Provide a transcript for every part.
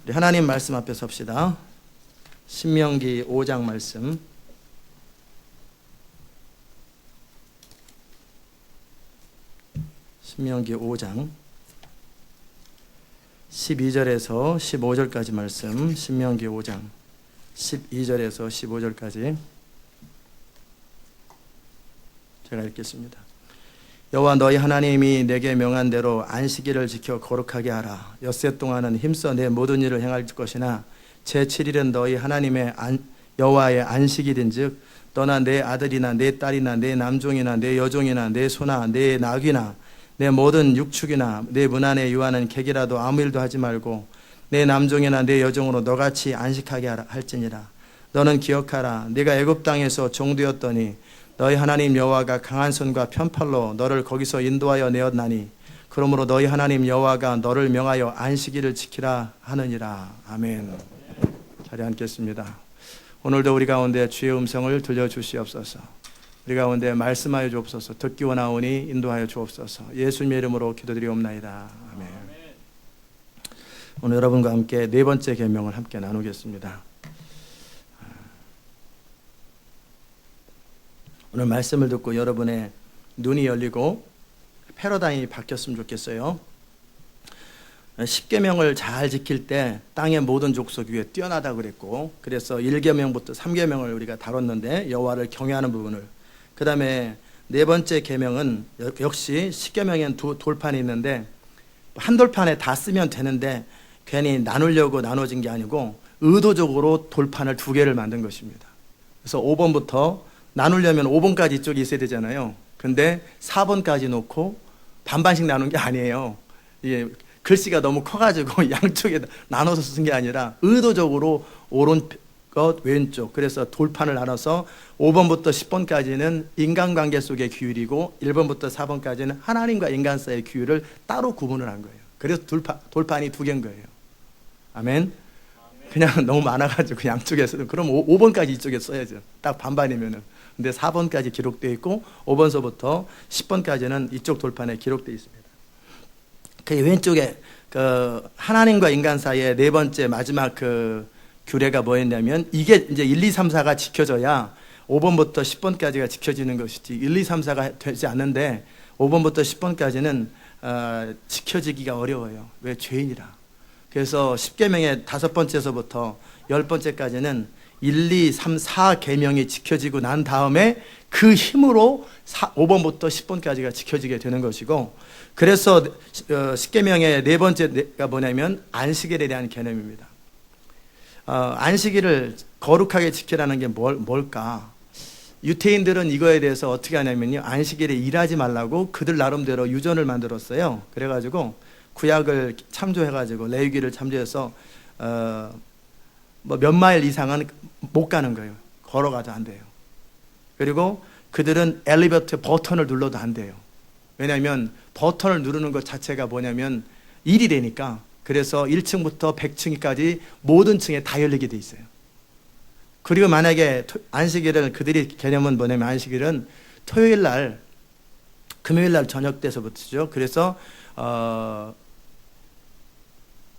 우리 하나님 말씀 앞에 섭시다. 신명기 5장 말씀. 신명기 5장 12절에서 15절까지 말씀. 신명기 5장 12절에서 15절까지 제가 읽겠습니다. 여호와 너희 하나님이 내게 명한 대로 안식일을 지켜 거룩하게 하라. 엿새 동안은 힘써 내 모든 일을 행할 것이나 제7일은 너희 하나님의 여호와의 안식일인즉 너나 내 아들이나 내 딸이나 내 남종이나 내 여종이나 내 소나 내 낙이나 내 모든 육축이나 내 문 안에 유하는 객이라도 아무 일도 하지 말고 내 남종이나 내 여종으로 너같이 안식하게 할지니라. 너는 기억하라. 네가 애굽 땅에서 종되었더니 너희 하나님 여호와가 강한 손과 편팔로 너를 거기서 인도하여 내었나니 그러므로 너희 하나님 여호와가 너를 명하여 안식일을 지키라 하느니라. 아멘. 자리에 앉겠습니다. 오늘도 우리 가운데 주의 음성을 들려주시옵소서. 우리 가운데 말씀하여 주옵소서. 듣기 원하오니 인도하여 주옵소서. 예수님의 이름으로 기도드리옵나이다. 아멘. 오늘 여러분과 함께 네 번째 계명을 함께 나누겠습니다. 오늘 말씀을 듣고 여러분의 눈이 열리고 패러다임이 바뀌었으면 좋겠어요. 10계명을 잘 지킬 때 땅의 모든 족속 위에 뛰어나다 그랬고, 그래서 1계명부터 3계명을 우리가 다뤘는데 여호와를 경외하는 부분을, 그 다음에 네 번째 계명은 역시 10계명엔 두 돌판이 있는데 한 돌판에 다 쓰면 되는데 괜히 나누려고 나눠진 게 아니고 의도적으로 돌판을 두 개를 만든 것입니다. 그래서 5번부터 나누려면 5번까지 이쪽에 있어야 되잖아요. 근데 4번까지 놓고 반반씩 나눈 게 아니에요. 이게 글씨가 너무 커가지고 양쪽에 나눠서 쓴 게 아니라 의도적으로 오른것 왼쪽, 그래서 돌판을 나눠서 5번부터 10번까지는 인간관계 속의 규율이고 1번부터 4번까지는 하나님과 인간 사이의 규율을 따로 구분을 한 거예요. 그래서 돌판이 두 개인 거예요. 아멘. 그냥 너무 많아가지고 양쪽에서, 그럼 5번까지 이쪽에 써야죠. 딱 반반이면은. 근데 4번까지 기록되어 있고 5번서부터 10번까지는 이쪽 돌판에 기록되어 있습니다. 그 왼쪽에 그 하나님과 인간 사이의 네 번째 마지막 그 규례가 뭐였냐면, 이게 이제 1, 2, 3, 4가 지켜져야 5번부터 10번까지가 지켜지는 것이지 1, 2, 3, 4가 되지 않는데 5번부터 10번까지는 지켜지기가 어려워요. 왜? 죄인이라. 그래서 10계명의 5번째서부터 10번째까지는 1, 2, 3, 4계명이 지켜지고 난 다음에 그 힘으로 5번부터 10번까지가 지켜지게 되는 것이고, 그래서 10계명의 네 번째가 뭐냐면 안식일에 대한 개념입니다. 안식일을 거룩하게 지키라는 게 뭘까? 유태인들은 이거에 대해서 어떻게 하냐면요, 안식일에 일하지 말라고 그들 나름대로 유전을 만들었어요. 그래가지고 구약을 참조해가지고 레위기를 참조해서 뭐 몇 마일 이상은 못 가는 거예요. 걸어가도 안 돼요. 그리고 그들은 엘리베이터 버튼을 눌러도 안 돼요. 왜냐하면 버튼을 누르는 것 자체가 뭐냐면 일이 되니까. 그래서 1층부터 100층까지 모든 층에 다 열리게 돼 있어요. 그리고 만약에 안식일을, 그들이 개념은 뭐냐면 안식일은 토요일 날, 금요일 날 저녁 때서부터죠. 그래서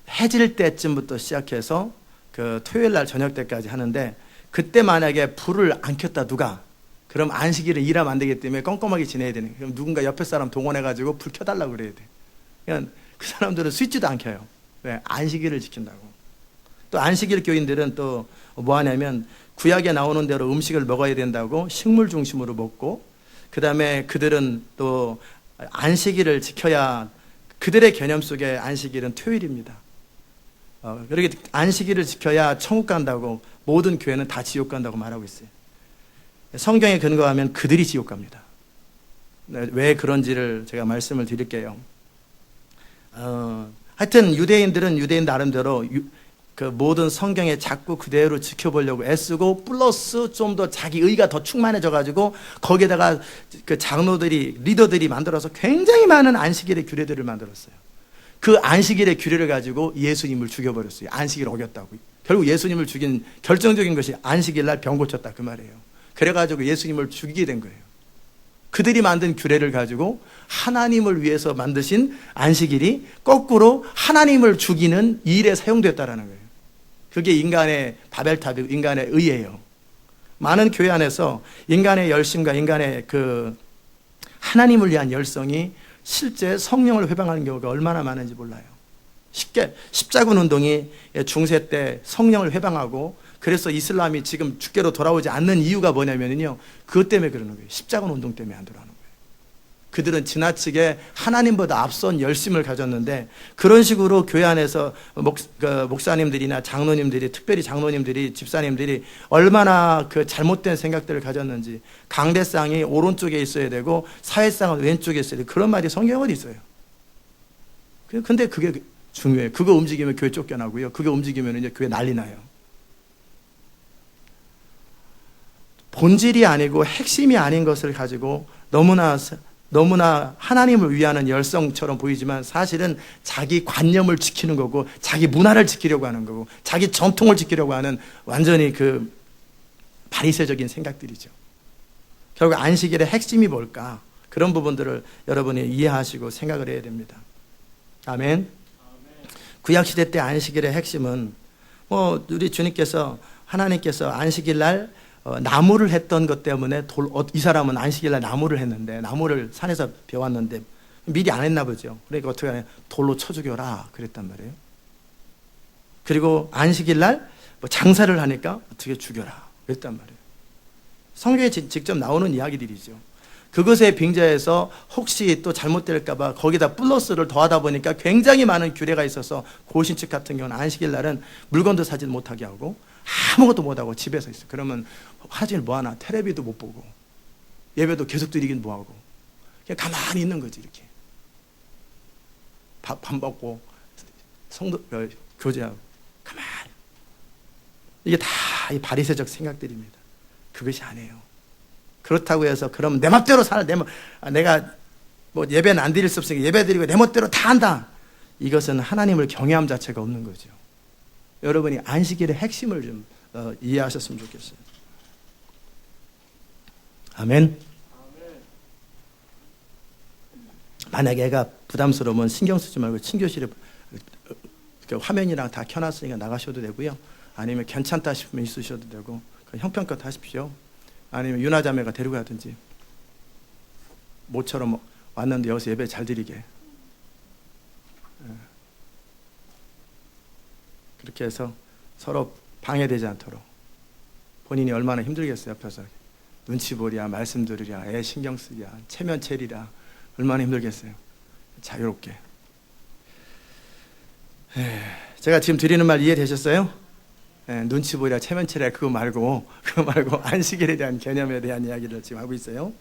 해질 때쯤부터 시작해서 그 토요일 날 저녁 때까지 하는데, 그때 만약에 불을 안 켰다 누가, 그럼 안식일을 일하면 안 되기 때문에 껌껌하게 지내야 되는 거예요. 그럼 누군가 옆에 사람 동원해가지고 불 켜달라고 그래야 돼. 그러니까 그 사람들은 스위치도 안 켜요. 왜? 안식일을 지킨다고. 또 안식일 교인들은 또 뭐 하냐면 구약에 나오는 대로 음식을 먹어야 된다고 식물 중심으로 먹고, 그 다음에 그들은 또 안식일을 지켜야, 그들의 개념 속에 안식일은 토요일입니다. 그렇게 안식일을 지켜야 천국 간다고, 모든 교회는 다 지옥 간다고 말하고 있어요. 성경에 근거하면 그들이 지옥 갑니다. 왜 그런지를 제가 말씀을 드릴게요. 하여튼 유대인들은 유대인 나름대로 그 모든 성경에 자꾸 그대로 지켜보려고 애쓰고, 플러스 좀 더 자기 의가 더 충만해져가지고 거기에다가 그 장로들이, 리더들이 만들어서 굉장히 많은 안식일의 규례들을 만들었어요. 그 안식일의 규례를 가지고 예수님을 죽여버렸어요. 안식일을 어겼다고. 결국 예수님을 죽인 결정적인 것이 안식일 날 병 고쳤다 그 말이에요. 그래가지고 예수님을 죽이게 된 거예요. 그들이 만든 규례를 가지고 하나님을 위해서 만드신 안식일이 거꾸로 하나님을 죽이는 일에 사용됐다라는 거예요. 그게 인간의 바벨탑이고 인간의 의예요. 많은 교회 안에서 인간의 열심과 인간의 그 하나님을 위한 열성이 실제 성령을 회방하는 경우가 얼마나 많은지 몰라요. 쉽게 십자군 운동이 중세 때 성령을 회방하고 그래서 이슬람이 지금 주께로 돌아오지 않는 이유가 뭐냐면요, 그것 때문에 그러는 거예요. 십자군 운동 때문에 안 돌아오는 거예요. 그들은 지나치게 하나님보다 앞선 열심을 가졌는데, 그런 식으로 교회 안에서 목사님들이나 장로님들이, 특별히 장로님들이, 집사님들이 얼마나 그 잘못된 생각들을 가졌는지, 강대상이 오른쪽에 있어야 되고 사회상은 왼쪽에 있어야 되고, 그런 말이 성경에 어디 있어요? 근데 그게 중요해요. 그거 움직이면 교회 쫓겨나고요, 그게 움직이면 이제 교회 난리 나요. 본질이 아니고 핵심이 아닌 것을 가지고 너무나 하나님을 위하는 열성처럼 보이지만 사실은 자기 관념을 지키는 거고, 자기 문화를 지키려고 하는 거고, 자기 전통을 지키려고 하는 완전히 그 바리새적인 생각들이죠. 결국 안식일의 핵심이 뭘까? 그런 부분들을 여러분이 이해하시고 생각을 해야 됩니다. 아멘. 구약시대 때 안식일의 핵심은 우리 주님께서, 하나님께서 안식일 날 나무를 했던 것 때문에 이 사람은 안식일 날 나무를 했는데, 나무를 산에서 배웠는데 미리 안 했나 보죠. 그러니까 어떻게 하냐, 돌로 쳐 죽여라 그랬단 말이에요. 그리고 안식일 날 장사를 하니까 어떻게 죽여라 그랬단 말이에요. 성경에 직접 나오는 이야기들이죠. 그것에 빙자해서 혹시 또 잘못될까봐 거기다 플러스를 더하다 보니까 굉장히 많은 규례가 있어서, 고신축 같은 경우는 안식일 날은 물건도 사지 못하게 하고 아무것도 못하고 집에서 있어. 그러면 하질 뭐하나, 텔레비도 못 보고 예배도 계속 드리긴 뭐하고 그냥 가만히 있는 거지. 이렇게 밥 먹고 성도 교제하고 가만히. 이게 다 이 바리새적 생각들입니다. 그것이 아니에요. 그렇다고 해서 그럼 내 맘대로 살아, 내가 예배는 안 드릴 수 없으니까 예배 드리고 내 멋대로 다 한다. 이것은 하나님을 경외함 자체가 없는 거죠. 여러분이 안식일의 핵심을 좀 이해하셨으면 좋겠어요. 아멘. 만약에 애가 부담스러우면 신경 쓰지 말고 친교실에 화면이랑 다 켜놨으니까 나가셔도 되고요. 아니면 괜찮다 싶으면 있으셔도 되고, 형편껏 하십시오. 아니면 유나자매가 데리고 가든지, 모처럼 왔는데 여기서 예배 잘 드리게. 그렇게 해서 서로 방해되지 않도록. 본인이 얼마나 힘들겠어요. 옆에서 눈치 보랴, 말씀 들으랴, 애 신경 쓰랴, 체면 체리랴, 얼마나 힘들겠어요. 자유롭게. 제가 지금 드리는 말 이해되셨어요? 눈치 보랴, 체면 체리랴, 그거 말고 안식일에 대한 개념에 대한 이야기를 지금 하고 있어요.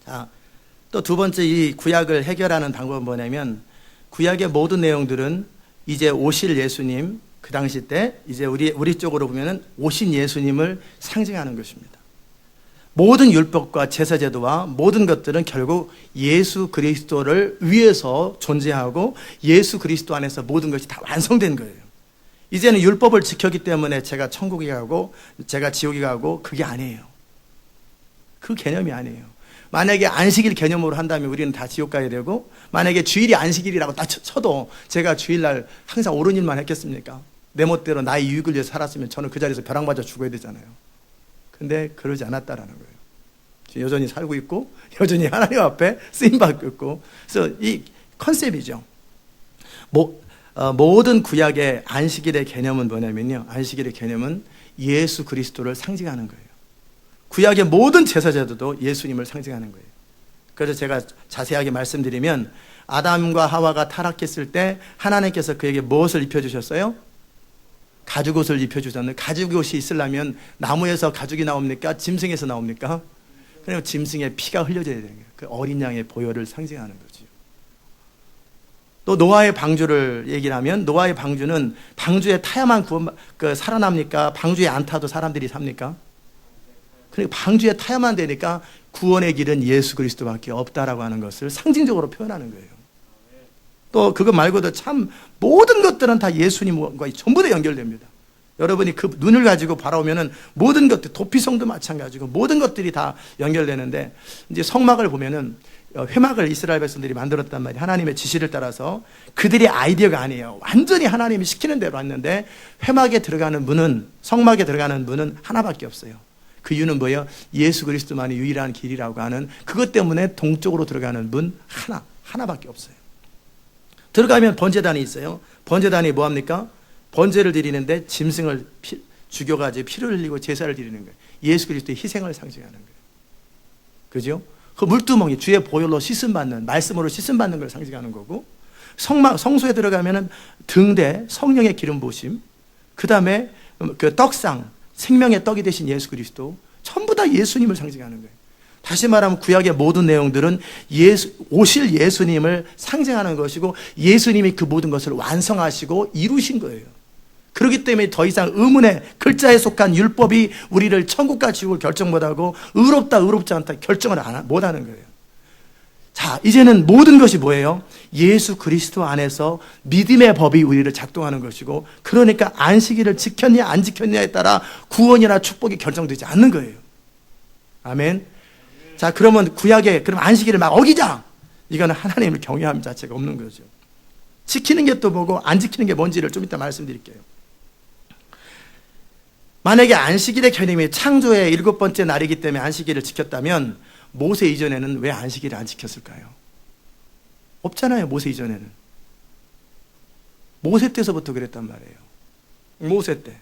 자, 또 두 번째, 이 구약을 해결하는 방법은 뭐냐면, 구약의 모든 내용들은 이제 오실 예수님, 그 당시 때 이제 우리 쪽으로 보면은 오신 예수님을 상징하는 것입니다. 모든 율법과 제사제도와 모든 것들은 결국 예수 그리스도를 위해서 존재하고, 예수 그리스도 안에서 모든 것이 다 완성된 거예요. 이제는 율법을 지켰기 때문에 제가 천국에 가고 제가 지옥에 가고, 그게 아니에요. 그 개념이 아니에요. 만약에 안식일 개념으로 한다면 우리는 다 지옥 가야 되고, 만약에 주일이 안식일이라고 딱 쳐도 제가 주일날 항상 옳은 일만 했겠습니까? 내 멋대로 나의 유익을 위해서 살았으면 저는 그 자리에서 벼락 맞아 죽어야 되잖아요. 근데 그러지 않았다라는 거예요. 여전히 살고 있고, 여전히 하나님 앞에 쓰임받고 있고. 그래서 이 컨셉이죠. 모든 구약의 안식일의 개념은 뭐냐면요, 안식일의 개념은 예수 그리스도를 상징하는 거예요. 구약의 모든 제사제도도 예수님을 상징하는 거예요. 그래서 제가 자세하게 말씀드리면, 아담과 하와가 타락했을 때 하나님께서 그에게 무엇을 입혀주셨어요? 가죽옷을 입혀주셨는데, 가죽옷이 있으려면 나무에서 가죽이 나옵니까? 짐승에서 나옵니까? 그리고 짐승의 피가 흘려져야 되는 거예요. 그 어린 양의 보혈을 상징하는 거죠. 또 노아의 방주를 얘기를 하면, 노아의 방주는 방주에 타야만 살아납니까? 방주에 안 타도 사람들이 삽니까? 그러니까 방주에 타야만 되니까 구원의 길은 예수 그리스도밖에 없다라고 하는 것을 상징적으로 표현하는 거예요. 또 그거 말고도 참 모든 것들은 다 예수님과 전부 다 연결됩니다. 여러분이 그 눈을 가지고 바라보면은 모든 것들, 도피성도 마찬가지고 모든 것들이 다 연결되는데, 이제 성막을 보면은 회막을 이스라엘 백성들이 만들었단 말이에요. 하나님의 지시를 따라서. 그들의 아이디어가 아니에요. 완전히 하나님이 시키는 대로 했는데, 회막에 들어가는 문은, 성막에 들어가는 문은 하나밖에 없어요. 그 이유는 뭐예요? 예수 그리스도만이 유일한 길이라고 하는 그것 때문에 동쪽으로 들어가는 문 하나밖에 없어요. 들어가면 번제단이 있어요. 번제단이 뭐합니까? 번제를 드리는데 짐승을 죽여가지고 피를 흘리고 제사를 드리는 거예요. 예수 그리스도의 희생을 상징하는 거예요. 그죠? 그 물두멍이 주의 보혈로 씻음받는, 말씀으로 씻음받는 걸 상징하는 거고, 성소에 들어가면은 등대, 성령의 기름 부으심, 그 다음에 그 떡상, 생명의 떡이 되신 예수 그리스도, 전부 다 예수님을 상징하는 거예요. 다시 말하면 구약의 모든 내용들은 오실 예수님을 상징하는 것이고, 예수님이 그 모든 것을 완성하시고 이루신 거예요. 그렇기 때문에 더 이상 의문의 글자에 속한 율법이 우리를 천국과 지옥을 결정 못하고 의롭다 의롭지 않다 결정을 못하는 거예요. 자, 이제는 모든 것이 뭐예요? 예수 그리스도 안에서 믿음의 법이 우리를 작동하는 것이고, 그러니까 안식일을 지켰냐 안 지켰냐에 따라 구원이나 축복이 결정되지 않는 거예요. 아멘. 자, 그러면 그럼 안식일을 막 어기자, 이거는 하나님을 경외함 자체가 없는 거죠. 지키는 게 또 뭐고 안 지키는 게 뭔지를 좀 이따 말씀드릴게요. 만약에 안식일의 개념이 창조의 7번째 날이기 때문에 안식일을 지켰다면, 모세 이전에는 왜 안식일을 안 지켰을까요? 없잖아요. 모세 이전에는. 모세 때서부터 그랬단 말이에요. 모세 때.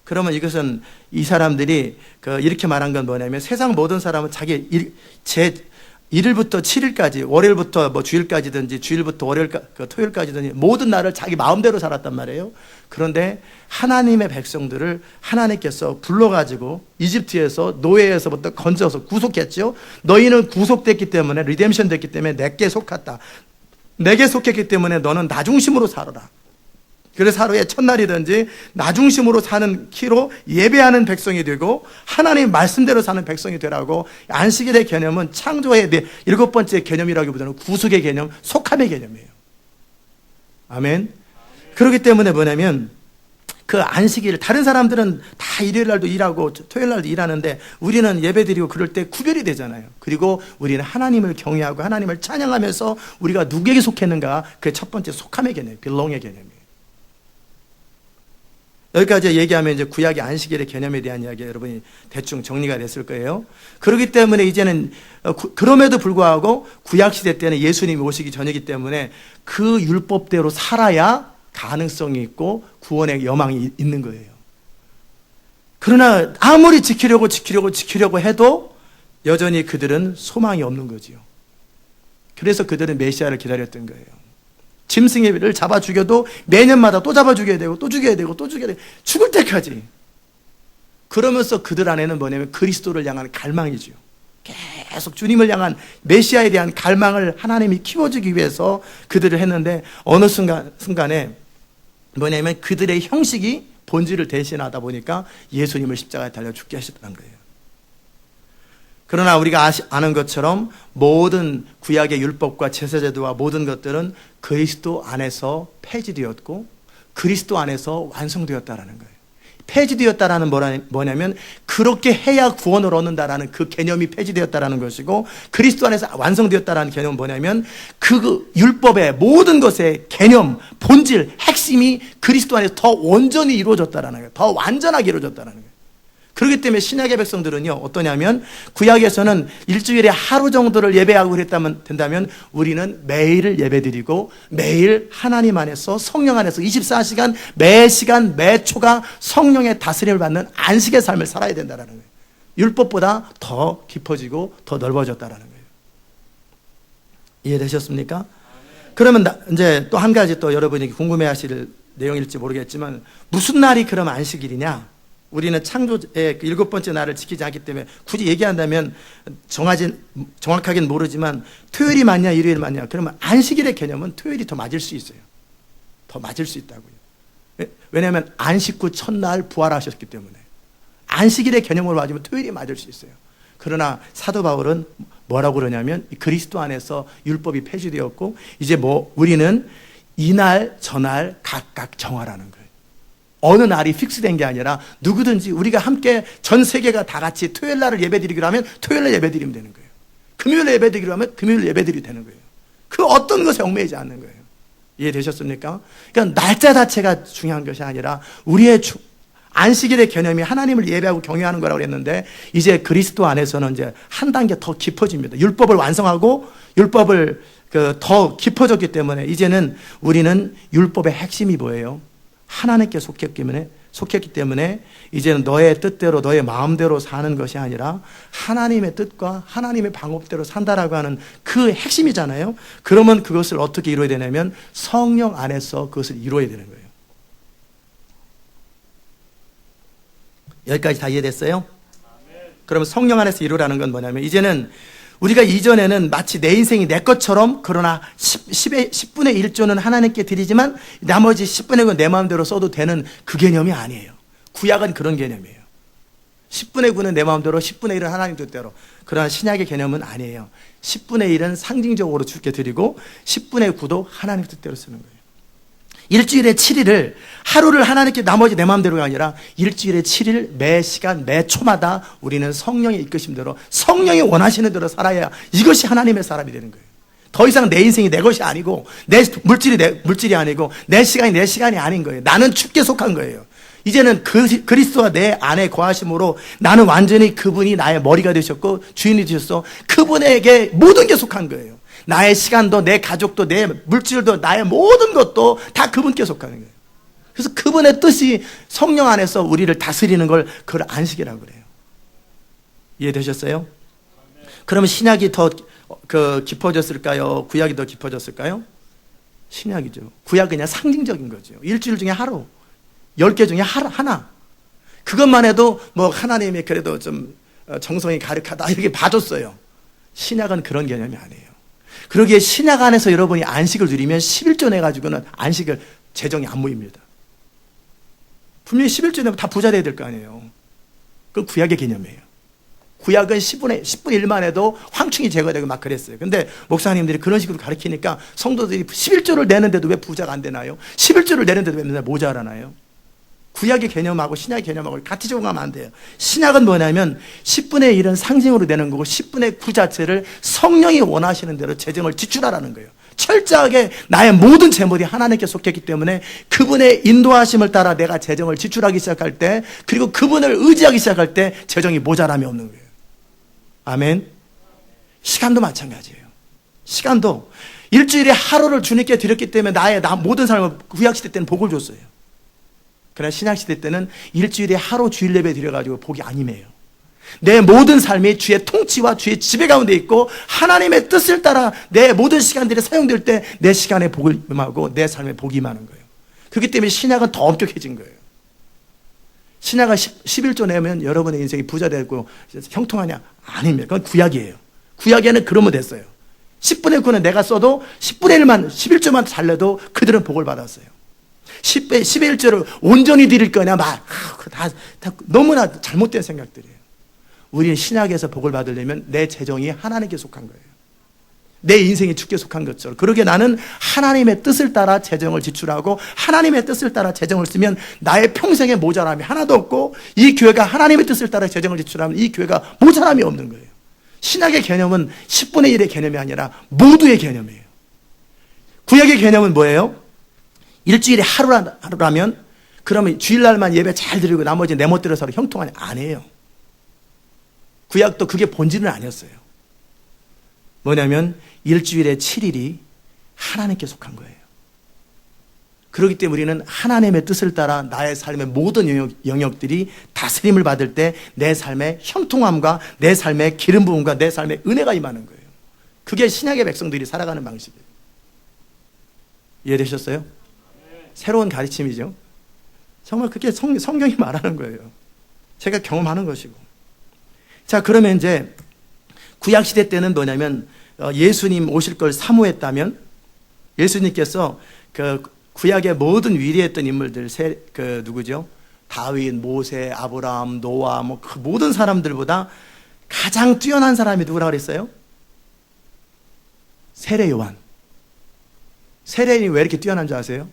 그러면 이것은 이 사람들이 이렇게 말한 건 뭐냐면, 세상 모든 사람은 자기 1일부터 7일까지, 월요일부터 주일까지든지, 주일부터 토요일까지든지 모든 날을 자기 마음대로 살았단 말이에요. 그런데 하나님의 백성들을 하나님께서 불러가지고 이집트에서, 노예에서부터 건져서 구속했죠. 너희는 구속됐기 때문에, 리뎀션 됐기 때문에 내게 속았다. 내게 속했기 때문에 너는 나 중심으로 살아라. 그래서 하루에 첫날이든지 나 중심으로 사는 키로 예배하는 백성이 되고 하나님 말씀대로 사는 백성이 되라고. 안식일의 개념은 창조의 7번째 개념이라기보다는 구속의 개념, 속함의 개념이에요. 아멘. 그렇기 때문에 뭐냐면, 그 안식일, 다른 사람들은 다 일요일 날도 일하고 토요일 날도 일하는데 우리는 예배드리고 그럴 때 구별이 되잖아요. 그리고 우리는 하나님을 경외하고 하나님을 찬양하면서 우리가 누구에게 속했는가, 그게 첫 번째 속함의 개념, belong의 개념이에요. 여기까지 얘기하면 이제 구약의 안식일의 개념에 대한 이야기 여러분이 대충 정리가 됐을 거예요. 그렇기 때문에 이제는 그럼에도 불구하고 구약 시대 때는 예수님이 오시기 전이기 때문에 그 율법대로 살아야 가능성이 있고 구원의 여망이 있는 거예요. 그러나 아무리 지키려고 해도 여전히 그들은 소망이 없는 거지요. 그래서 그들은 메시아를 기다렸던 거예요. 짐승을 잡아 죽여도 매년마다 또 잡아 죽여야 되고 또 죽여야 되고 또 죽여야 되고 죽을 때까지. 그러면서 그들 안에는 뭐냐면 그리스도를 향한 갈망이죠. 계속 주님을 향한 메시아에 대한 갈망을 하나님이 키워주기 위해서 그들을 했는데, 어느 순간에 뭐냐면 그들의 형식이 본질을 대신하다 보니까 예수님을 십자가에 달려 죽게 하셨다는 거예요. 그러나 우리가 아는 것처럼 모든 구약의 율법과 제사제도와 모든 것들은 그리스도 안에서 폐지되었고 그리스도 안에서 완성되었다라는 거예요. 폐지되었다라는 뭐냐면 그렇게 해야 구원을 얻는다라는 그 개념이 폐지되었다라는 것이고, 그리스도 안에서 완성되었다라는 개념은 뭐냐면 그 율법의 모든 것의 개념, 본질, 핵심이 그리스도 안에서 더 온전히 이루어졌다라는 거예요. 더 완전하게 이루어졌다라는 거예요. 그렇기 때문에 신약의 백성들은요, 어떠냐면 구약에서는 일주일에 하루 정도를 예배하고 된다면 우리는 매일을 예배드리고 매일 하나님 안에서, 성령 안에서 24시간 매 시간 매 초가 성령의 다스림을 받는 안식의 삶을 살아야 된다는 거예요. 율법보다 더 깊어지고 더 넓어졌다는 거예요. 이해되셨습니까? 그러면 이제 또 한 가지 또 여러분이 궁금해하실 내용일지 모르겠지만, 무슨 날이 그럼 안식일이냐? 우리는 창조의 7번째 날을 지키지 않기 때문에 굳이 얘기한다면 정확하게는 모르지만 토요일이 맞냐 일요일이 맞냐, 그러면 안식일의 개념은 토요일이 더 맞을 수 있어요. 더 맞을 수 있다고요. 왜냐하면 안식 후 첫날 부활하셨기 때문에 안식일의 개념으로 맞으면 토요일이 맞을 수 있어요. 그러나 사도 바울은 뭐라고 그러냐면 그리스도 안에서 율법이 폐지되었고 이제 우리는 이날 저날 각각 정하라는 거예요. 어느 날이 픽스된 게 아니라 누구든지 우리가 함께 전 세계가 다 같이 토요일 날을 예배드리기로 하면 토요일 날 예배드리면 되는 거예요. 금요일 예배드리기로 하면 금요일 예배드리면 되는 거예요. 그 어떤 것에 얽매이지 않는 거예요. 이해되셨습니까? 그러니까 날짜 자체가 중요한 것이 아니라 우리의 안식일의 개념이 하나님을 예배하고 경외하는 거라고 했는데 이제 그리스도 안에서는 이제 한 단계 더 깊어집니다. 율법을 완성하고 율법을 더 깊어졌기 때문에 이제는 우리는 율법의 핵심이 뭐예요? 하나님께 속했기 때문에 이제는 너의 뜻대로 너의 마음대로 사는 것이 아니라 하나님의 뜻과 하나님의 방법대로 산다라고 하는 그 핵심이잖아요. 그러면 그것을 어떻게 이루어야 되냐면 성령 안에서 그것을 이루어야 되는 거예요. 여기까지 다 이해됐어요? 그러면 성령 안에서 이루라는 건 뭐냐면 이제는 우리가 이전에는 마치 내 인생이 내 것처럼 그러나 10분의 1조는 하나님께 드리지만 나머지 10분의 9는 내 마음대로 써도 되는 그 개념이 아니에요. 구약은 그런 개념이에요. 10분의 9는 내 마음대로 10분의 1은 하나님 뜻대로. 그러나 신약의 개념은 아니에요. 10분의 1은 상징적으로 주께 드리고 10분의 9도 하나님 뜻대로 쓰는 거예요. 일주일에 7일을 하루를 하나님께 나머지 내 마음대로가 아니라 일주일에 7일 매 시간 매 초마다 우리는 성령의 이끄심대로 성령이 원하시는 대로 살아야 이것이 하나님의 사람이 되는 거예요. 더 이상 내 인생이 내 것이 아니고 내 물질이 내 물질이 아니고 내 시간이 아닌 거예요. 나는 주께 속한 거예요. 이제는 그리스도가 내 안에 거하심으로 나는 완전히 그분이 나의 머리가 되셨고 주인이 되셨어. 그분에게 모든 게 속한 거예요. 나의 시간도 내 가족도 내 물질도 나의 모든 것도 다 그분께 속하는 거예요. 그래서 그분의 뜻이 성령 안에서 우리를 다스리는 걸 그걸 안식이라고 그래요. 이해되셨어요? 그러면 신약이 더 깊어졌을까요? 구약이 더 깊어졌을까요? 신약이죠. 구약은 그냥 상징적인 거죠. 일주일 중에 하루, 10개 중에 하나. 그것만 해도 뭐 하나님이 그래도 좀 정성이 가득하다 이렇게 봐줬어요. 신약은 그런 개념이 아니에요. 그러기에 신약 안에서 여러분이 안식을 누리면 11조 내가지고는 안식을 재정이 안 모입니다. 분명히 11조 내면 다 부자 돼야 될 거 아니에요. 그건 구약의 개념이에요. 구약은 10분의 1만 해도 황충이 제거되고 막 그랬어요. 근데 목사님들이 그런 식으로 가르치니까 성도들이 11조를 내는데도 왜 부자가 안 되나요? 11조를 내는데도 왜 맨날 모자라나요? 구약의 개념하고 신약의 개념하고 같이 적용하면 안 돼요. 신약은 뭐냐면 10분의 1은 상징으로 되는 거고 10분의 9 자체를 성령이 원하시는 대로 재정을 지출하라는 거예요. 철저하게 나의 모든 재물이 하나님께 속했기 때문에 그분의 인도하심을 따라 내가 재정을 지출하기 시작할 때 그리고 그분을 의지하기 시작할 때 재정이 모자람이 없는 거예요. 아멘. 시간도 마찬가지예요. 시간도 일주일에 하루를 주님께 드렸기 때문에 나의 모든 삶을 구약시대 때는 복을 줬어요. 그러나 신약시대 때는 일주일에 하루 주일 예배 드려가지고 복이 안 임해요. 내 모든 삶이 주의 통치와 주의 지배 가운데 있고 하나님의 뜻을 따라 내 모든 시간들이 사용될 때 내 시간에 복을 임하고 내 삶에 복이 임하는 거예요. 그렇기 때문에 신약은 더 엄격해진 거예요. 신약은 11조 내면 여러분의 인생이 부자 되고 형통하냐? 아닙니다. 그건 구약이에요. 구약에는 그러면 됐어요. 10분의 9는 내가 써도 10분의 1만 11조만 잘 내도 그들은 복을 받았어요. 10의 1조를 온전히 드릴 거냐 다 너무나 잘못된 생각들이에요. 우리는 신약에서 복을 받으려면 내 재정이 하나님께 속한 거예요. 내 인생이 주께 속한 것처럼. 그러게 나는 하나님의 뜻을 따라 재정을 지출하고 하나님의 뜻을 따라 재정을 쓰면 나의 평생에 모자람이 하나도 없고 이 교회가 하나님의 뜻을 따라 재정을 지출하면 이 교회가 모자람이 없는 거예요. 신약의 개념은 10분의 1의 개념이 아니라 모두의 개념이에요. 구약의 개념은 뭐예요? 일주일에 하루라면 그러면 주일날만 예배 잘 드리고 나머지 내 멋대로 살아 형통하냐? 아니에요. 구약도 그게 본질은 아니었어요. 뭐냐면 일주일에 7일이 하나님께 속한 거예요. 그렇기 때문에 우리는 하나님의 뜻을 따라 나의 삶의 모든 영역들이 다스림을 받을 때 내 삶의 형통함과 내 삶의 기름 부음과 내 삶의 은혜가 임하는 거예요. 그게 신약의 백성들이 살아가는 방식이에요. 이해되셨어요? 새로운 가르침이죠. 정말 그게 성경이 말하는 거예요. 제가 경험하는 것이고. 자, 그러면 이제 구약시대 때는 뭐냐면 예수님 오실 걸 사모했다면 예수님께서 그 구약의 모든 위대했던 인물들 누구죠? 다윗, 모세, 아브라함, 노아 그 모든 사람들보다 가장 뛰어난 사람이 누구라고 그랬어요? 세례 요한. 세례인이 왜 이렇게 뛰어난 줄 아세요?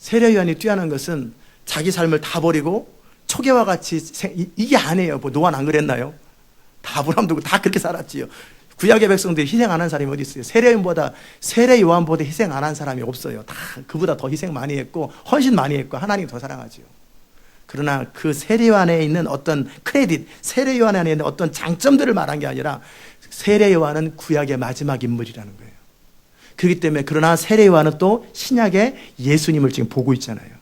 세례요한이 뛰어난 것은 자기 삶을 다 버리고 초계와 같이 이게 아니에요. 뭐 노아는 안 그랬나요? 다 아브라함 두고 다 그렇게 살았지요. 구약의 백성들이 희생 안 한 사람이 어디 있어요? 세례요한보다 희생 안 한 사람이 없어요. 다 그보다 더 희생 많이 했고 헌신 많이 했고 하나님 더 사랑하지요. 그러나 그 세례요한에 있는 어떤 크레딧, 세례요한 안에 있는 어떤 장점들을 말한 게 아니라 세례요한은 구약의 마지막 인물이라는 거예요. 그렇기 때문에 그러나 세례요한은 또 신약의 예수님을 지금 보고 있잖아요.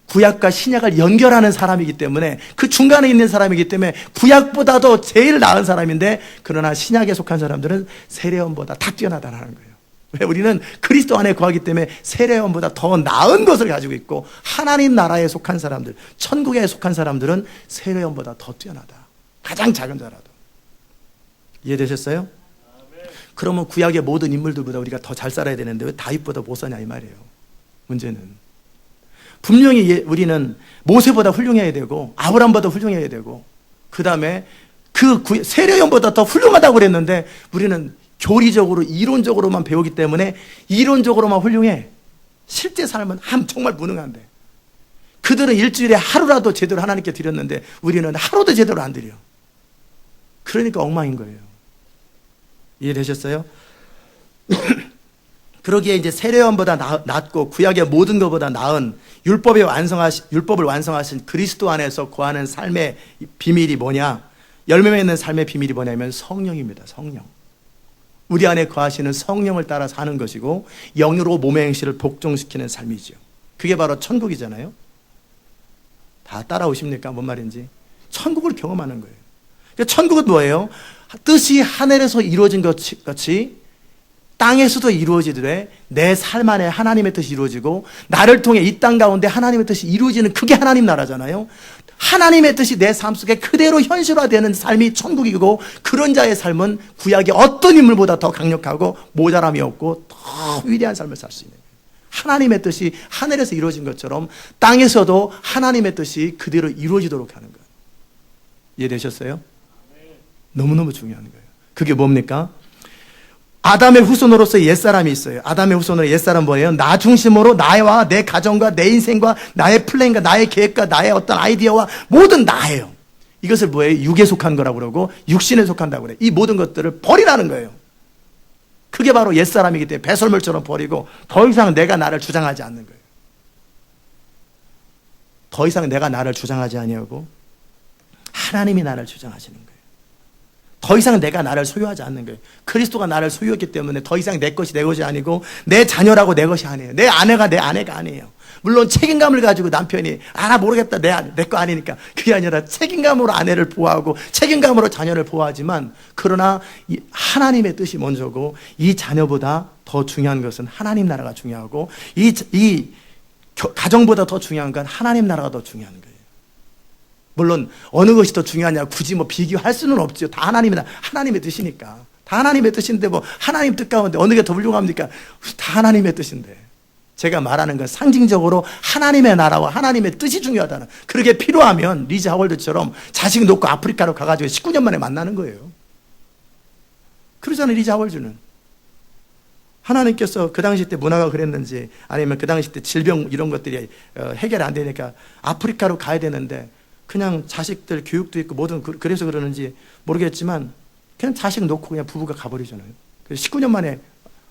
구약과 신약을 연결하는 사람이기 때문에 그 중간에 있는 사람이기 때문에 구약보다도 제일 나은 사람인데 그러나 신약에 속한 사람들은 세례요한보다 다 뛰어나다는 거예요. 왜? 우리는 그리스도 안에 거하기 때문에 세례요한보다 더 나은 것을 가지고 있고 하나님 나라에 속한 사람들, 천국에 속한 사람들은 세례요한보다 더 뛰어나다. 가장 작은 자라도. 이해되셨어요? 그러면 구약의 모든 인물들보다 우리가 더 잘 살아야 되는데 왜 다윗보다 못 사냐 이 말이에요. 문제는 분명히 우리는 모세보다 훌륭해야 되고 아브라함보다 훌륭해야 되고 그 다음에 세례요한보다 더 훌륭하다고 그랬는데 우리는 교리적으로 이론적으로만 배우기 때문에 이론적으로만 훌륭해. 실제 삶은 정말 무능한데 그들은 일주일에 하루라도 제대로 하나님께 드렸는데 우리는 하루도 제대로 안 드려. 그러니까 엉망인 거예요. 이해되셨어요? 그러기에 이제 세례요한보다 낫고 구약의 모든 것보다 나은 율법을 완성하신 그리스도 안에서 거하는 삶의 비밀이 뭐냐? 열매 맺는 삶의 비밀이 뭐냐면 성령입니다. 성령. 우리 안에 거하시는 성령을 따라 사는 것이고 영으로 몸의 행실을 복종시키는 삶이죠. 그게 바로 천국이잖아요. 다 따라오십니까? 뭔 말인지. 천국을 경험하는 거예요. 그러니까 천국은 뭐예요? 뜻이 하늘에서 이루어진 것 같이 땅에서도 이루어지되 내 삶 안에 하나님의 뜻이 이루어지고 나를 통해 이 땅 가운데 하나님의 뜻이 이루어지는 그게 하나님 나라잖아요. 하나님의 뜻이 내 삶 속에 그대로 현실화되는 삶이 천국이고 그런 자의 삶은 구약의 어떤 인물보다 더 강력하고 모자람이 없고 더 위대한 삶을 살 수 있는 거예요. 하나님의 뜻이 하늘에서 이루어진 것처럼 땅에서도 하나님의 뜻이 그대로 이루어지도록 하는 거예요. 이해되셨어요? 너무너무 중요한 거예요. 그게 뭡니까? 아담의 후손으로서 옛사람이 있어요. 아담의 후손으로 옛사람 뭐예요? 나 중심으로 나와 내 가정과 내 인생과 나의 플랜과 나의 계획과 나의 어떤 아이디어와 모든 나예요. 이것을 뭐예요? 육에 속한 거라고 그러고 육신에 속한다고 그래요. 이 모든 것들을 버리라는 거예요. 그게 바로 옛사람이기 때문에 배설물처럼 버리고 더 이상 내가 나를 주장하지 않는 거예요. 더 이상 내가 나를 주장하지 아니하고 하나님이 나를 주장하시는 거예요. 더 이상 내가 나를 소유하지 않는 거예요. 그리스도가 나를 소유했기 때문에 더 이상 내 것이 내 것이 아니고 내 자녀라고 내 것이 아니에요. 내 아내가 내 아내가 아니에요. 물론 책임감을 가지고 남편이 나 모르겠다 내 거 아니니까 그게 아니라 책임감으로 아내를 보호하고 책임감으로 자녀를 보호하지만 그러나 하나님의 뜻이 먼저고 이 자녀보다 더 중요한 것은 하나님 나라가 중요하고 이 가정보다 더 중요한 건 하나님 나라가 더 중요한 거예요. 물론 어느 것이 더 중요하냐 굳이 비교할 수는 없죠. 다 하나님의 뜻이니까. 다 하나님의 뜻인데 하나님 뜻 가운데 어느 게 더 훌륭합니까? 다 하나님의 뜻인데. 제가 말하는 건 상징적으로 하나님의 나라와 하나님의 뜻이 중요하다는. 그렇게 필요하면 리즈 하월드처럼 자식 놓고 아프리카로 가가지고 19년 만에 만나는 거예요. 그러잖아요. 리즈 하월드는. 하나님께서 그 당시 때 문화가 그랬는지 아니면 그 당시 때 질병 이런 것들이 해결 안 되니까 아프리카로 가야 되는데 그냥 자식들 교육도 있고 뭐든 그래서 그러는지 모르겠지만 그냥 자식 놓고 그냥 부부가 가버리잖아요. 19년 만에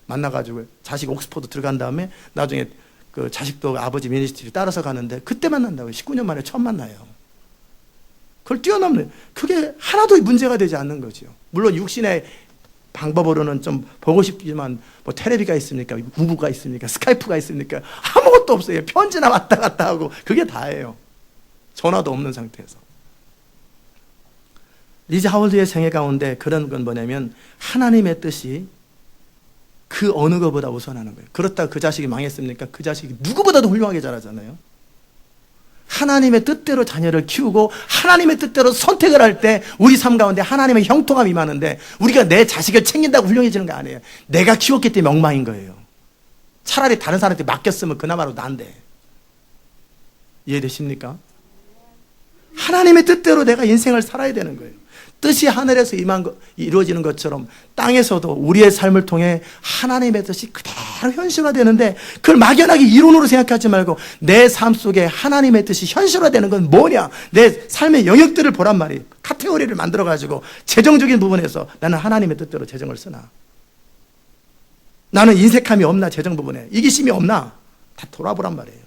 만나가지고 자식 옥스퍼드 들어간 다음에 나중에 그 자식도 아버지 미니스트리 따라서 가는데 그때 만난다고요. 19년 만에 처음 만나요. 그걸 뛰어넘는 그게 하나도 문제가 되지 않는 거죠. 물론 육신의 방법으로는 좀 보고 싶지만 텔레비가 있습니까? 우부가 있습니까? 스카이프가 있습니까? 아무것도 없어요. 편지나 왔다 갔다 하고 그게 다예요. 전화도 없는 상태에서. 리즈 하월드의 생애 가운데 그런 건 뭐냐면 하나님의 뜻이 그 어느 것보다 우선하는 거예요. 그렇다고 그 자식이 망했습니까? 그 자식이 누구보다도 훌륭하게 자라잖아요. 하나님의 뜻대로 자녀를 키우고 하나님의 뜻대로 선택을 할 때 우리 삶 가운데 하나님의 형통함이 임하는데 우리가 내 자식을 챙긴다고 훌륭해지는 거 아니에요. 내가 키웠기 때문에 엉망인 거예요. 차라리 다른 사람한테 맡겼으면 그나마로 난데. 이해되십니까? 하나님의 뜻대로 내가 인생을 살아야 되는 거예요. 뜻이 하늘에서 이루어지는 것처럼 땅에서도 우리의 삶을 통해 하나님의 뜻이 그대로 현실화되는데, 그걸 막연하게 이론으로 생각하지 말고 내 삶 속에 하나님의 뜻이 현실화되는 건 뭐냐, 내 삶의 영역들을 보란 말이에요. 카테고리를 만들어가지고 재정적인 부분에서 나는 하나님의 뜻대로 재정을 쓰나, 나는 인색함이 없나, 재정 부분에 이기심이 없나, 다 돌아보란 말이에요.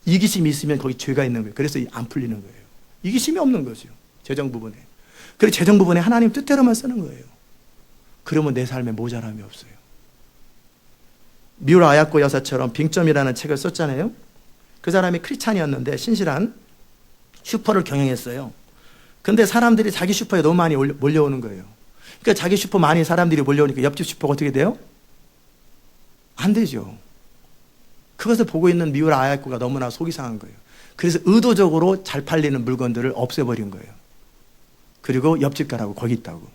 이기심이 있으면 거기 죄가 있는 거예요. 그래서 안 풀리는 거예요. 이기심이 없는 거죠, 재정 부분에. 그래서 재정 부분에 하나님 뜻대로만 쓰는 거예요. 그러면 내 삶에 모자람이 없어요. 미우라 아야코 여사처럼 빙점이라는 책을 썼잖아요. 그 사람이 크리스찬이었는데 신실한 슈퍼를 경영했어요. 근데 사람들이 자기 슈퍼에 너무 많이 몰려오는 거예요. 그러니까 자기 슈퍼 많이 사람들이 몰려오니까 옆집 슈퍼가 어떻게 돼요? 안 되죠. 그것을 보고 있는 미우라 아야코가 너무나 속이 상한 거예요. 그래서 의도적으로 잘 팔리는 물건들을 없애버린 거예요. 그리고 옆집 가라고, 거기 있다고.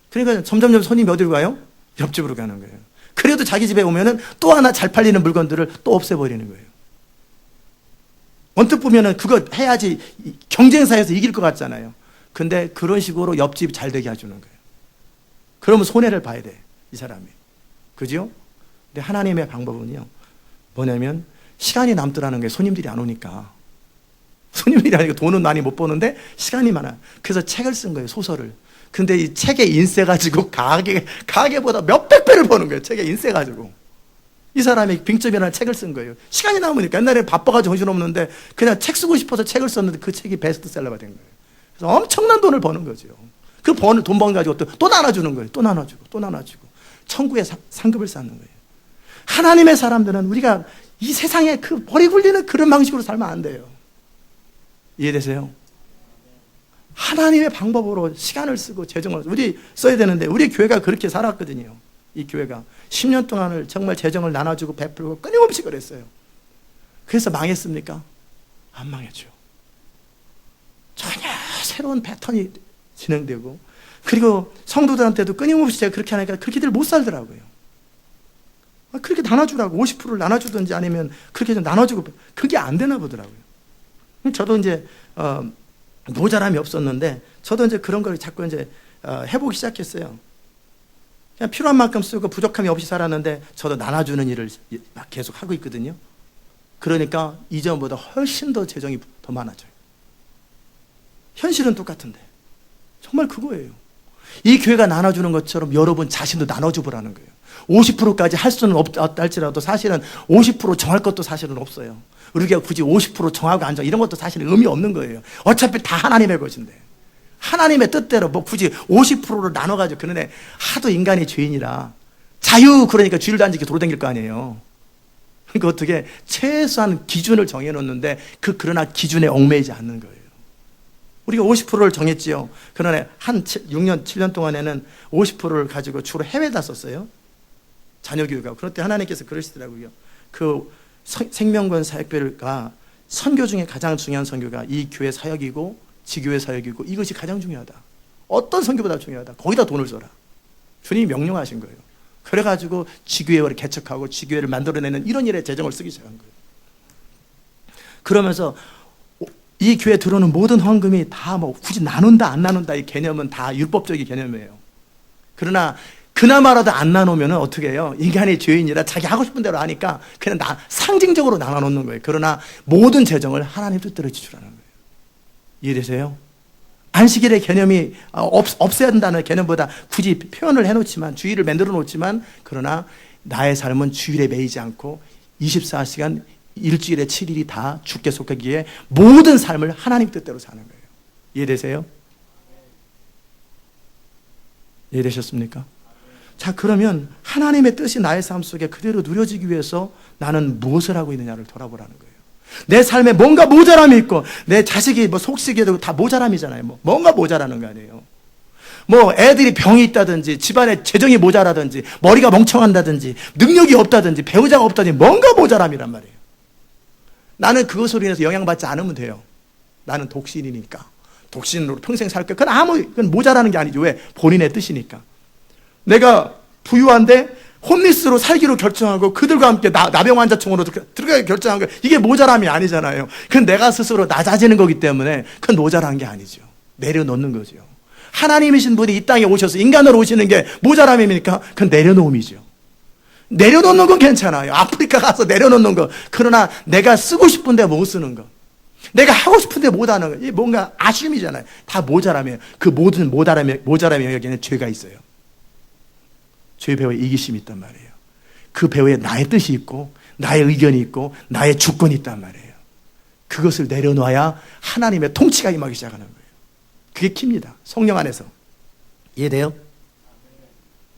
그러니까 점점점 손님이 어디로 가요? 옆집으로 가는 거예요. 그래도 자기 집에 오면은 또 하나 잘 팔리는 물건들을 또 없애버리는 거예요. 언뜻 보면은 그거 해야지 경쟁사에서 이길 것 같잖아요. 근데 그런 식으로 옆집 잘 되게 해주는 거예요. 그러면 손해를 봐야 돼, 이 사람이. 그죠? 근데 하나님의 방법은요, 뭐냐면 시간이 남더라는 거예요. 손님들이 안 오니까. 손님들이 아니고 돈은 많이 못 버는데 시간이 많아요. 그래서 책을 쓴 거예요, 소설을. 근데 이 책에 인쇄 가지고 가게보다 몇백 배를 버는 거예요, 책에 인쇄 가지고. 이 사람이 빙점이라는 책을 쓴 거예요. 시간이 남으니까. 옛날에 바빠가지고 정신없는데 그냥 책 쓰고 싶어서 책을 썼는데 그 책이 베스트셀러가 된 거예요. 그래서 엄청난 돈을 버는 거죠. 그 돈 번 가지고 또 나눠주는 거예요. 또 나눠주고 또 나눠주고. 천국의 상급을 쌓는 거예요. 하나님의 사람들은 우리가 이 세상에 그 머리 굴리는 그런 방식으로 살면 안 돼요. 이해되세요? 하나님의 방법으로 시간을 쓰고 재정을 우리 써야 되는데, 우리 교회가 그렇게 살았거든요. 이 교회가 10년 동안을 정말 재정을 나눠주고 베풀고 끊임없이 그랬어요. 그래서 망했습니까? 안 망했죠. 전혀 새로운 패턴이 진행되고, 그리고 성도들한테도 끊임없이 제가 그렇게 하니까 그렇게들 못 살더라고요. 그렇게 나눠주라고, 50%를 나눠주든지 아니면 그렇게 좀 나눠주고, 그게 안 되나 보더라고요. 저도 이제 모자람이 없었는데, 저도 이제 그런 걸 자꾸 이제 해보기 시작했어요. 그냥 필요한 만큼 쓰고 부족함이 없이 살았는데, 저도 나눠주는 일을 막 계속 하고 있거든요. 그러니까 이전보다 훨씬 더 재정이 더 많아져요. 현실은 똑같은데 정말 그거예요. 이 교회가 나눠주는 것처럼 여러분 자신도 나눠줘 보라는 거예요. 50%까지 할 수는 없다 할지라도 사실은 50% 정할 것도 사실은 없어요. 우리가 굳이 50% 정하고 안 정하고 이런 것도 사실은 의미 없는 거예요. 어차피 다 하나님의 것인데, 하나님의 뜻대로 뭐 굳이 50%를 나눠가지고, 그런데 하도 인간이 죄인이라 자유, 그러니까 주일도 안 지키고 돌아다닐 거 아니에요. 그러니까 어떻게 최소한 기준을 정해놓는데 그러나 기준에 얽매이지 않는 거예요. 우리가 50%를 정했지요. 그러나 한 6년, 7년 동안에는 50%를 가지고 주로 해외에다 썼어요. 자녀 교육하고. 그럴 때 하나님께서 그러시더라고요. 그 생명권 사역배가 선교 중에 가장 중요한 선교가 이 교회 사역이고 지교회 사역이고, 이것이 가장 중요하다. 어떤 선교보다 중요하다. 거기다 돈을 써라. 주님이 명령하신 거예요. 그래가지고 지교회를 개척하고 지교회를 만들어내는 이런 일에 재정을 쓰기 시작한 거예요. 그러면서 이 교회에 들어오는 모든 헌금이 다 뭐 굳이 나눈다 안 나눈다 이 개념은 다 율법적인 개념이에요. 그러나 그나마라도 안 나누면 어떻게 해요? 인간의 죄인이라 자기 하고 싶은 대로 하니까 그냥 상징적으로 나눠놓는 거예요. 그러나 모든 재정을 하나님 뜻대로 지출하는 거예요. 이해되세요? 안식일의 개념이 없애야 된다는 개념보다 굳이 표현을 해놓지만, 주일을 만들어 놓지만, 그러나 나의 삶은 주일에 매이지 않고 24시간 일주일에 7일이 다 주께 속하기에 모든 삶을 하나님 뜻대로 사는 거예요. 이해되세요? 이해되셨습니까? 자, 그러면 하나님의 뜻이 나의 삶 속에 그대로 누려지기 위해서 나는 무엇을 하고 있느냐를 돌아보라는 거예요. 내 삶에 뭔가 모자람이 있고, 내 자식이 뭐 속쓰기에도 다 모자람이잖아요. 뭔가 모자라는 거 아니에요. 뭐 애들이 병이 있다든지, 집안에 재정이 모자라든지, 머리가 멍청한다든지, 능력이 없다든지, 배우자가 없다든지, 뭔가 모자람이란 말이에요. 나는 그것으로 인해서 영향받지 않으면 돼요. 나는 독신이니까. 독신으로 평생 살 거야. 그건 모자라는 게 아니죠. 왜? 본인의 뜻이니까. 내가 부유한데 홈리스로 살기로 결정하고 그들과 함께 나병 환자총으로 들어가기 결정한 거, 이게 모자람이 아니잖아요. 그건 내가 스스로 낮아지는 거기 때문에 그건 모자란 게 아니죠. 내려놓는 거죠. 하나님이신 분이 이 땅에 오셔서 인간으로 오시는 게 모자람입니까? 그건 내려놓음이죠. 내려놓는 건 괜찮아요. 아프리카 가서 내려놓는 거. 그러나 내가 쓰고 싶은데 못 쓰는 거, 내가 하고 싶은데 못 하는 거, 이게 뭔가 아쉬움이잖아요. 다 모자라면, 그 모든 모자람의 영역에는 죄가 있어요. 죄 배후에 이기심이 있단 말이에요. 그 배후에 나의 뜻이 있고 나의 의견이 있고 나의 주권이 있단 말이에요. 그것을 내려놔야 하나님의 통치가 임하기 시작하는 거예요. 그게 킵니다. 성령 안에서. 이해돼요?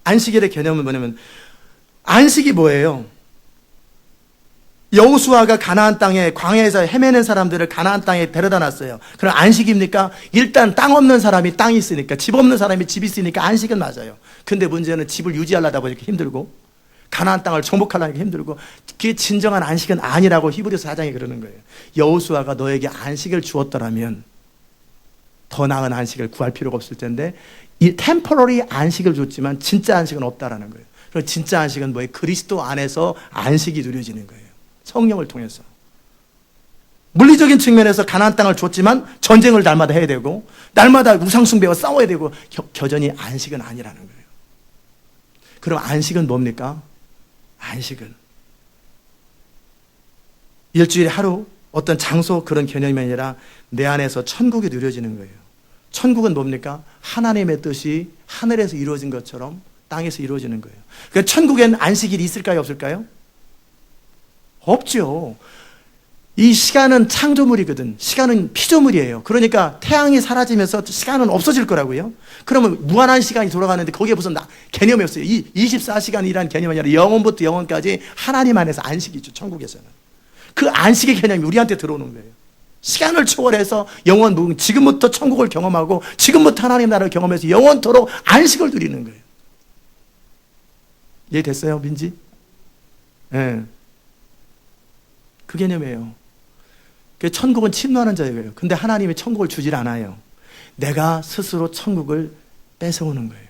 안식일의 개념은 뭐냐면, 안식이 뭐예요? 여호수아가 가나안 땅에, 광야에서 헤매는 사람들을 가나안 땅에 데려다 놨어요. 그럼 안식입니까? 일단 땅 없는 사람이 땅이 있으니까, 집 없는 사람이 집이 있으니까 안식은 맞아요. 근데 문제는 집을 유지하려다 보니까 힘들고, 가나안 땅을 정복하려니까 힘들고, 그게 진정한 안식은 아니라고 히브리서 4장에 그러는 거예요. 여호수아가 너에게 안식을 주었더라면 더 나은 안식을 구할 필요가 없을 텐데, 이 템포러리 안식을 줬지만 진짜 안식은 없다라는 거예요. 그럼 진짜 안식은 뭐예요? 그리스도 안에서 안식이 누려지는 거예요. 성령을 통해서. 물리적인 측면에서 가나안 땅을 줬지만 전쟁을 날마다 해야 되고, 날마다 우상숭배와 싸워야 되고, 여전히 안식은 아니라는 거예요. 그럼 안식은 뭡니까? 안식은 일주일에 하루, 어떤 장소, 그런 개념이 아니라 내 안에서 천국이 누려지는 거예요. 천국은 뭡니까? 하나님의 뜻이 하늘에서 이루어진 것처럼 땅에서 이루어지는 거예요. 그러니까 천국엔 안식일이 있을까요, 없을까요? 없죠. 이 시간은 창조물이거든. 시간은 피조물이에요. 그러니까 태양이 사라지면서 시간은 없어질 거라고요. 그러면 무한한 시간이 돌아가는데 거기에 무슨 개념이 없어요. 이 24시간이라는 개념이 아니라 영원부터 영원까지 하나님 안에서 안식이죠. 천국에서는. 그 안식의 개념이 우리한테 들어오는 거예요. 시간을 초월해서 영원 무궁, 지금부터 천국을 경험하고 지금부터 하나님 나라를 경험해서 영원토록 안식을 누리는 거예요. 이해됐어요, 민지? 예. 네. 그 개념이에요. 천국은 침노하는 자예요. 근데 하나님이 천국을 주질 않아요. 내가 스스로 천국을 뺏어오는 거예요.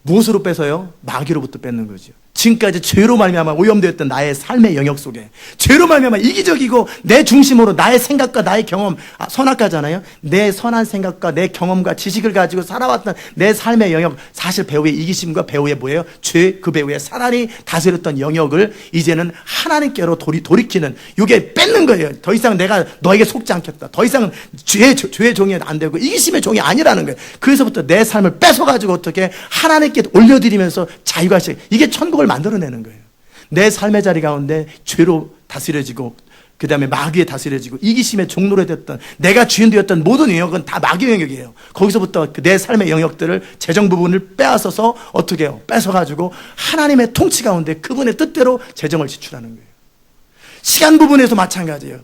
무엇으로 뺏어요? 마귀로부터 뺏는 거죠. 지금까지 죄로 말미암아 오염되었던 나의 삶의 영역 속에, 죄로 말미암아 이기적이고 내 중심으로 나의 생각과 나의 경험, 선악과잖아요. 내 선한 생각과 내 경험과 지식을 가지고 살아왔던 내 삶의 영역, 사실 배후의 이기심과 배후의 뭐예요? 죄, 그 배후에 사단이 다스렸던 영역을 이제는 하나님께로 돌이키는, 이게 뺏는 거예요. 더 이상 내가 너에게 속지 않겠다. 더 이상 죄의 종이 안 되고 이기심의 종이 아니라는 거예요. 그래서부터 내 삶을 뺏어가지고 어떻게 하나님께 올려드리면서 자유가 시작. 이게 천국을 만들어내는 거예요. 내 삶의 자리 가운데 죄로 다스려지고, 그 다음에 마귀에 다스려지고, 이기심의 종로로 됐던, 내가 주인 되었던 모든 영역은 다 마귀 영역이에요. 거기서부터 내 삶의 영역들을, 재정 부분을 빼앗아서 어떻게 해요? 뺏어가지고 하나님의 통치 가운데 그분의 뜻대로 재정을 지출하는 거예요. 시간 부분에서 마찬가지예요.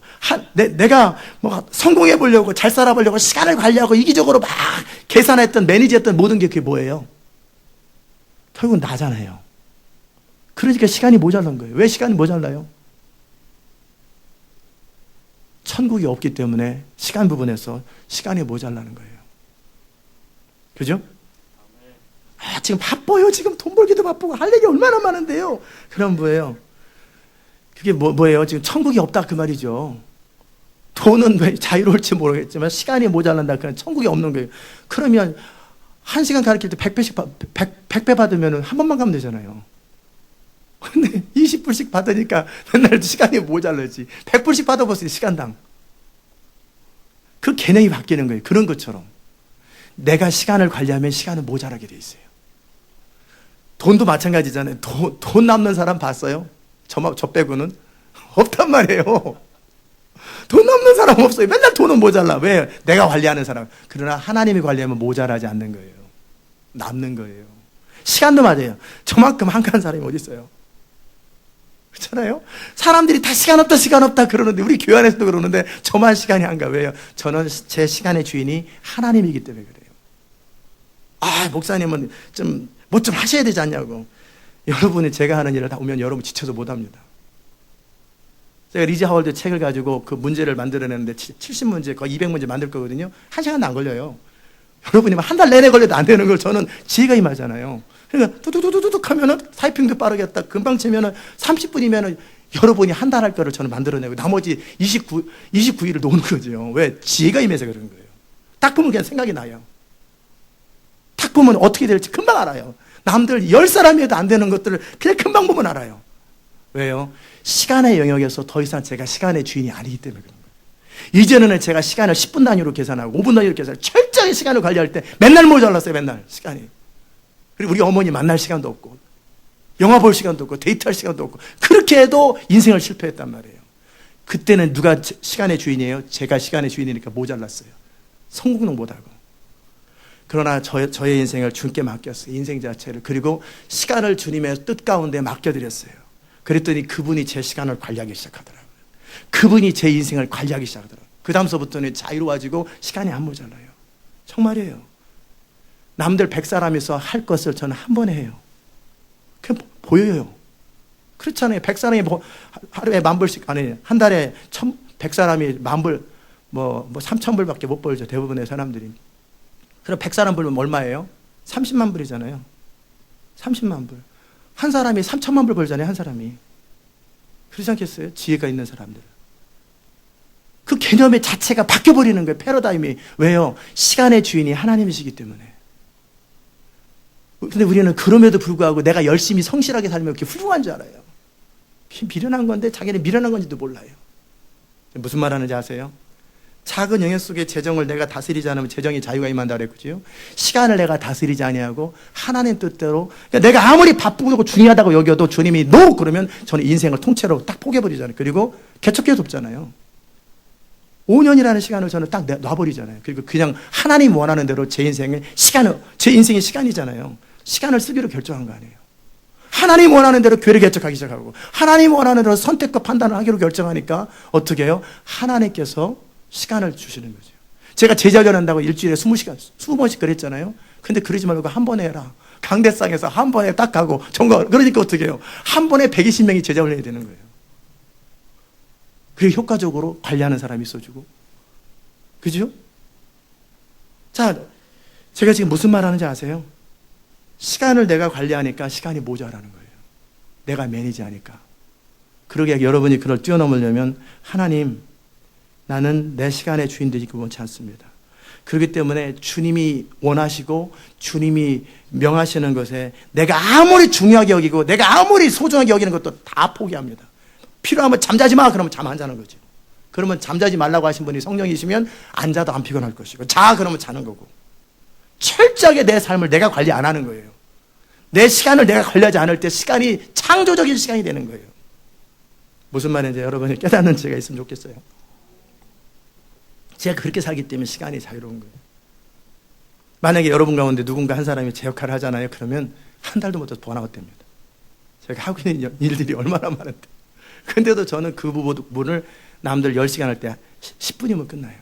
내가 뭐 성공해 보려고, 잘 살아보려고 시간을 관리하고 이기적으로 막 계산했던, 매니지했던 모든 게 그게 뭐예요? 결국은 나잖아요. 그러니까 시간이 모자란 거예요. 왜 시간이 모자라요? 천국이 없기 때문에 시간 부분에서 시간이 모자라는 거예요. 그죠? 지금 바빠요. 지금 돈 벌기도 바쁘고 할 얘기 얼마나 많은데요. 그럼 뭐예요? 그게 뭐예요? 지금 천국이 없다 그 말이죠. 돈은 왜 자유로울지 모르겠지만 시간이 모자란다. 그냥 천국이 없는 거예요. 그러면 1시간 가르칠 때 100배 받으면 한 번만 가면 되잖아요. 근데 20불씩 받으니까 맨날 시간이 모자라지. 100불씩 받아보세요, 시간당. 그 개념이 바뀌는 거예요. 그런 것처럼 내가 시간을 관리하면 시간은 모자라게 돼 있어요. 돈도 마찬가지잖아요. 돈 남는 사람 봤어요? 저 빼고는 없단 말이에요. 돈 남는 사람 없어요. 맨날 돈은 모자라. 왜? 내가 관리하는 사람. 그러나 하나님이 관리하면 모자라지 않는 거예요. 남는 거예요. 시간도 맞아요. 저만큼 한가한 사람이 어디 있어요? 그렇잖아요. 사람들이 다 시간 없다 그러는데, 우리 교회 안에서도 그러는데 저만 시간이 한가. 왜요? 저는 제 시간의 주인이 하나님이기 때문에 그래요. 목사님은 뭐 좀 하셔야 되지 않냐고. 여러분이 제가 하는 일을 다 오면 여러분 지쳐서 못합니다. 제가 리지 하월드 책을 가지고 그 문제를 만들어내는데 70문제, 거의 200문제 만들 거거든요. 1시간도 안 걸려요. 여러분이 한 달 내내 걸려도 안 되는 걸 저는 지혜가 임하잖아요. 그러니까 두두두두둑 하면은 타이핑도 빠르겠다. 금방 치면은 30분이면은 여러분이 한 달 할 거를 저는 만들어내고 나머지 29일을 노는 거죠. 왜? 지혜가 임해서 그런 거예요. 딱 보면 그냥 생각이 나요. 딱 보면 어떻게 될지 금방 알아요. 남들 10사람이 해도 안 되는 것들을 그냥 금방 보면 알아요. 왜요? 시간의 영역에서 더 이상 제가 시간의 주인이 아니기 때문에 그런 거예요. 이전에는 제가 시간을 10분 단위로 계산하고 5분 단위로 계산하고 철저히 시간을 관리할 때 맨날 모자랐어요. 맨날 시간이. 그리고 우리 어머니 만날 시간도 없고 영화 볼 시간도 없고 데이트할 시간도 없고 그렇게 해도 인생을 실패했단 말이에요. 그때는 누가 시간의 주인이에요? 제가 시간의 주인이니까 모자랐어요. 성공도 못하고. 그러나 저의 인생을 주님께 맡겼어요. 인생 자체를. 그리고 시간을 주님의 뜻 가운데 맡겨드렸어요. 그랬더니 그분이 제 시간을 관리하기 시작하더라고요. 그분이 제 인생을 관리하기 시작하더라고요. 그 다음서부터는 자유로워지고 시간이 안 모자라요. 정말이에요. 남들 100사람에서 할 것을 저는 한 번에 해요. 그냥 보여요. 그렇잖아요. 100사람이 하루에 10,000불씩, 아니, 한 달에 100사람이 10,000불, 3,000불밖에 못 벌죠. 대부분의 사람들이. 그럼 100사람 벌면 얼마예요? 30만 불이잖아요. 30만 불. 한 사람이 3,000만 불 벌잖아요. 한 사람이. 그렇지 않겠어요? 지혜가 있는 사람들. 그 개념의 자체가 바뀌어버리는 거예요. 패러다임이. 왜요? 시간의 주인이 하나님이시기 때문에. 근데 우리는 그럼에도 불구하고 내가 열심히 성실하게 살면 그렇게 훌륭한 줄 알아요. 미련한 건데 자기는 미련한 건지도 몰라요. 무슨 말 하는지 아세요? 작은 영역 속의 재정을 내가 다스리지 않으면 재정이 자유가 임한다 그랬거든요. 시간을 내가 다스리지 아니하고 하나님 뜻대로, 그러니까 내가 아무리 바쁘고 중요하다고 여겨도 주님이 노! 그러면 저는 인생을 통째로 딱 포기해버리잖아요. 그리고 개척해도 없잖아요. 5년이라는 시간을 저는 딱 놔버리잖아요. 그리고 그냥 하나님 원하는 대로 제 인생이 시간이잖아요. 시간을 쓰기로 결정한 거 아니에요. 하나님 원하는 대로 교회를 개척하기 시작하고 하나님 원하는 대로 선택과 판단을 하기로 결정하니까 어떻게 해요? 하나님께서 시간을 주시는 거죠. 제가 제자훈련 한다고 일주일에 20번씩 그랬잖아요. 근데 그러지 말고 한 번에 해라. 강대상에서 한 번에 딱 가고 정말 그러니까 어떻게 해요? 한 번에 120명이 제자훈련이 되는 거예요. 그리고 효과적으로 관리하는 사람이 있어주고. 그죠? 자, 제가 지금 무슨 말 하는지 아세요? 시간을 내가 관리하니까 시간이 모자라는 거예요. 내가 매니지하니까. 그러게 여러분이 그걸 뛰어넘으려면 하나님, 나는 내 시간의 주인 되기 원치 않습니다. 그렇기 때문에 주님이 원하시고 주님이 명하시는 것에 내가 아무리 중요하게 여기고 내가 아무리 소중하게 여기는 것도 다 포기합니다. 필요하면 잠자지 마. 그러면 잠 안 자는 거죠. 그러면 잠자지 말라고 하신 분이 성령이시면 안 자도 안 피곤할 것이고 자 그러면 자는 거고. 철저하게 내 삶을 내가 관리 안 하는 거예요. 내 시간을 내가 관리하지 않을 때 시간이 창조적인 시간이 되는 거예요. 무슨 말인지 여러분이 깨닫는 지혜가 있으면 좋겠어요. 제가 그렇게 살기 때문에 시간이 자유로운 거예요. 만약에 여러분 가운데 누군가 한 사람이 제 역할을 하잖아요. 그러면 한 달도 못해서 번아웃 됩니다. 제가 하고 있는 일들이 얼마나 많은데. 근데도 저는 그 부분을 남들 10시간 할 때 10분이면 끝나요.